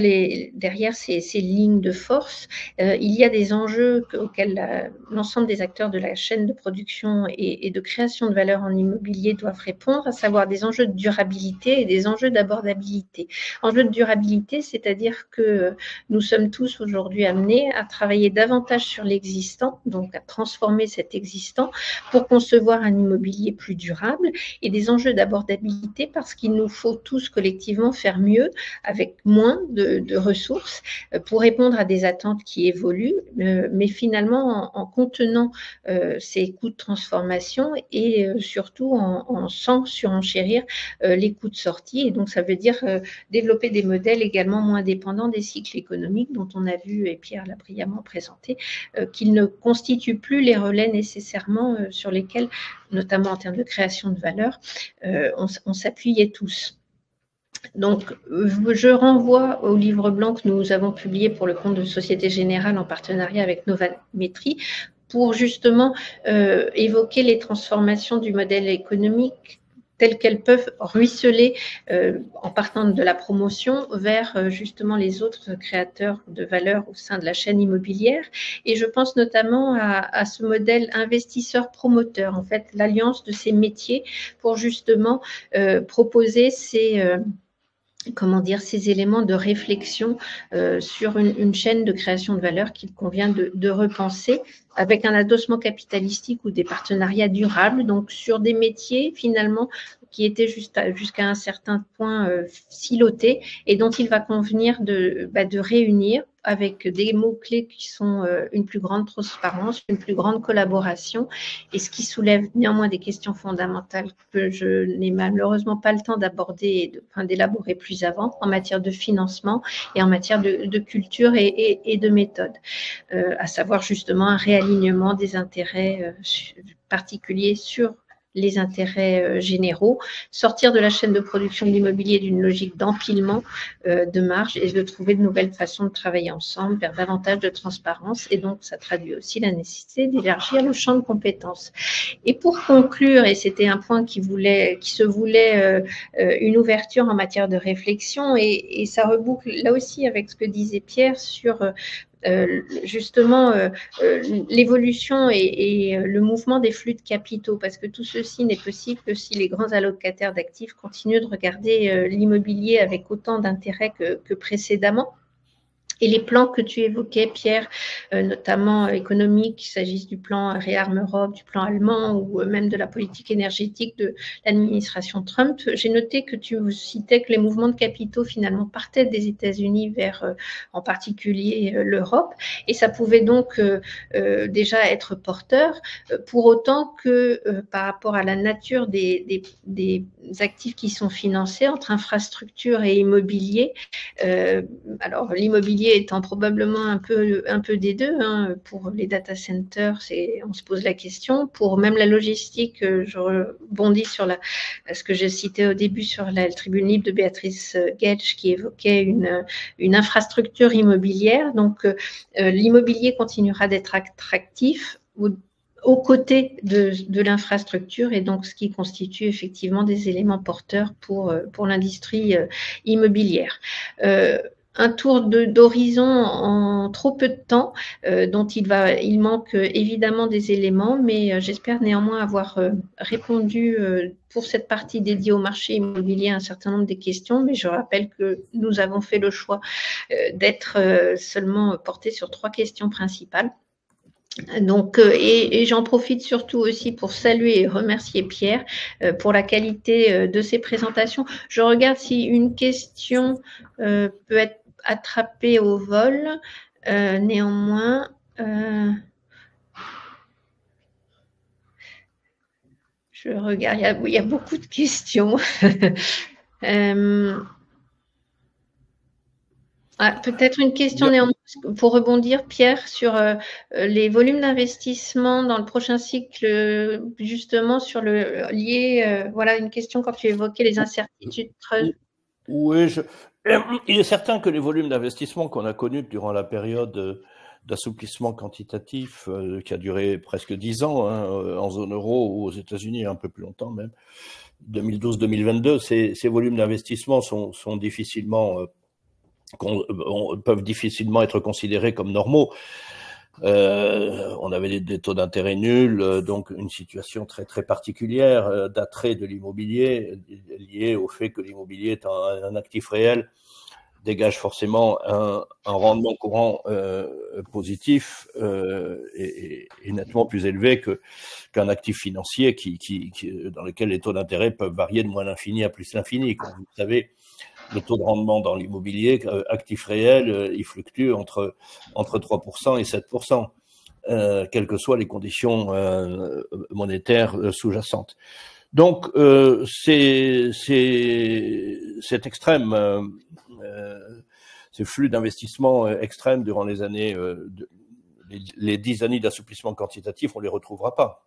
Speaker 1: ces lignes de force, il y a des enjeux auxquels l'ensemble des acteurs de la chaîne de production et de création de valeur en immobilier doivent répondre, à savoir des enjeux de durabilité et des enjeux d'abordabilité. Enjeux de durabilité, c'est-à-dire que nous sommes tous aujourd'hui amenés à travailler davantage sur l'existant, donc à transformer cet existant pour concevoir un immobilier plus durable, et des enjeux d'abordabilité parce qu'il nous faut tous collectivement faire mieux avec moins de ressources pour répondre à des attentes qui évoluent, mais finalement en contenant ces coûts de transformation et surtout sans surenchérir les coûts de sortie. Et donc ça veut dire développer des modèles également moins dépendants des cycles économiques, dont on a vu, et Pierre l'a brillamment présenté, qu'ils ne constituent plus les relais nécessairement sur lesquels, notamment en termes de création de valeur, on s'appuyait tous. Donc, je renvoie au livre blanc que nous avons publié pour le compte de Société Générale en partenariat avec Novamétrie, pour justement évoquer les transformations du modèle économique telles qu'elles peuvent ruisseler en partant de la promotion vers justement les autres créateurs de valeur au sein de la chaîne immobilière. Et je pense notamment à ce modèle investisseur-promoteur, en fait, l'alliance de ces métiers pour justement proposer ces éléments de réflexion sur une chaîne de création de valeur qu'il convient de repenser avec un adossement capitalistique ou des partenariats durables, donc sur des métiers finalement qui étaient jusqu'à un certain point silotés, et dont il va convenir de réunir avec des mots-clés qui sont une plus grande transparence, une plus grande collaboration, et ce qui soulève néanmoins des questions fondamentales que je n'ai malheureusement pas le temps d'aborder et d'élaborer plus avant, en matière de financement et en matière de culture et de méthode, à savoir justement un réalignement des intérêts particuliers sur les intérêts généraux, sortir de la chaîne de production de l'immobilier d'une logique d'empilement de marge, et de trouver de nouvelles façons de travailler ensemble vers davantage de transparence. Et donc, ça traduit aussi la nécessité d'élargir le champ de compétences. Et pour conclure, et c'était un point qui se voulait une ouverture en matière de réflexion, et ça reboucle là aussi avec ce que disait Pierre sur justement l'évolution et le mouvement des flux de capitaux, parce que tout ceci n'est possible que si les grands allocataires d'actifs continuent de regarder l'immobilier avec autant d'intérêt que précédemment. Et les plans que tu évoquais, Pierre, notamment économiques, qu'il s'agisse du plan ReArm Europe, du plan allemand, ou même de la politique énergétique de l'administration Trump, j'ai noté que tu citais que les mouvements de capitaux finalement partaient des États-Unis vers en particulier l'Europe, et ça pouvait donc déjà être porteur, pour autant que par rapport à la nature des actifs qui sont financés entre infrastructures et immobilier, alors l'immobilier étant probablement un peu des deux, hein. Pour les data centers, on se pose la question. Pour même la logistique, je rebondis sur ce que j'ai cité au début sur la tribune libre de Béatrice Gedge, qui évoquait une infrastructure immobilière. Donc, l'immobilier continuera d'être attractif aux côtés de l'infrastructure, et donc ce qui constitue effectivement des éléments porteurs pour l'industrie immobilière. Un tour d'horizon en trop peu de temps, dont il manque évidemment des éléments, mais j'espère néanmoins avoir répondu pour cette partie dédiée au marché immobilier à un certain nombre des questions. Mais je rappelle que nous avons fait le choix d'être seulement portés sur 3 questions principales. Donc, et j'en profite surtout aussi pour saluer et remercier Pierre pour la qualité de ses présentations. Je regarde si une question peut être attrapée au vol. Néanmoins, je regarde, il y a beaucoup de questions. Peut-être une question néanmoins pour rebondir, Pierre, sur les volumes d'investissement dans le prochain cycle, justement sur le lié, voilà une question quand tu évoquais les incertitudes.
Speaker 2: Oui, il est certain que les volumes d'investissement qu'on a connus durant la période d'assouplissement quantitatif qui a duré presque 10 ans en zone euro ou aux États-Unis, un peu plus longtemps même, 2012-2022, ces volumes d'investissement sont difficilement, peuvent difficilement être considérés comme normaux. On avait des taux d'intérêt nuls, donc une situation très très particulière d'attrait de l'immobilier lié au fait que l'immobilier est un actif réel, dégage forcément un rendement courant positif et nettement plus élevé qu'un actif financier dans lequel les taux d'intérêt peuvent varier de moins l'infini à plus l'infini. Comme vous le savez, le taux de rendement dans l'immobilier, actif réel, il fluctue entre 3% et 7%, quelles que soient les conditions monétaires sous-jacentes. Donc, cet extrême, ces flux d'investissement extrêmes durant les années, les 10 années d'assouplissement quantitatif, on ne les retrouvera pas.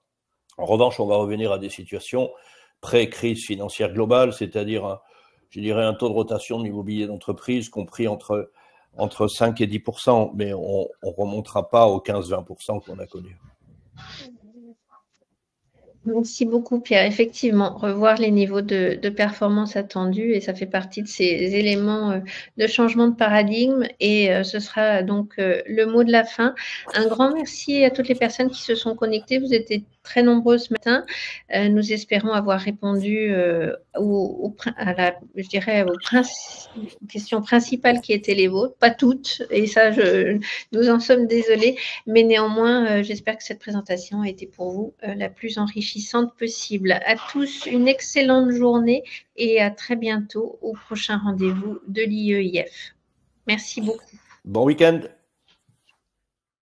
Speaker 2: En revanche, on va revenir à des situations pré-crise financière globale, c'est-à-dire je dirais un taux de rotation de l'immobilier d'entreprise compris entre 5 et 10%, mais on ne remontera pas aux 15-20% qu'on a connus.
Speaker 1: Merci beaucoup, Pierre. Effectivement, revoir les niveaux de performance attendus, et ça fait partie de ces éléments de changement de paradigme, et ce sera donc le mot de la fin. Un grand merci à toutes les personnes qui se sont connectées. Vous étiez très nombreux ce matin. Nous espérons avoir répondu aux questions principales qui étaient les vôtres, pas toutes, et ça, nous en sommes désolés, mais néanmoins, j'espère que cette présentation a été pour vous la plus enrichissante possible. À tous, une excellente journée et à très bientôt au prochain rendez-vous de l'IEIF. Merci beaucoup.
Speaker 2: Bon week-end.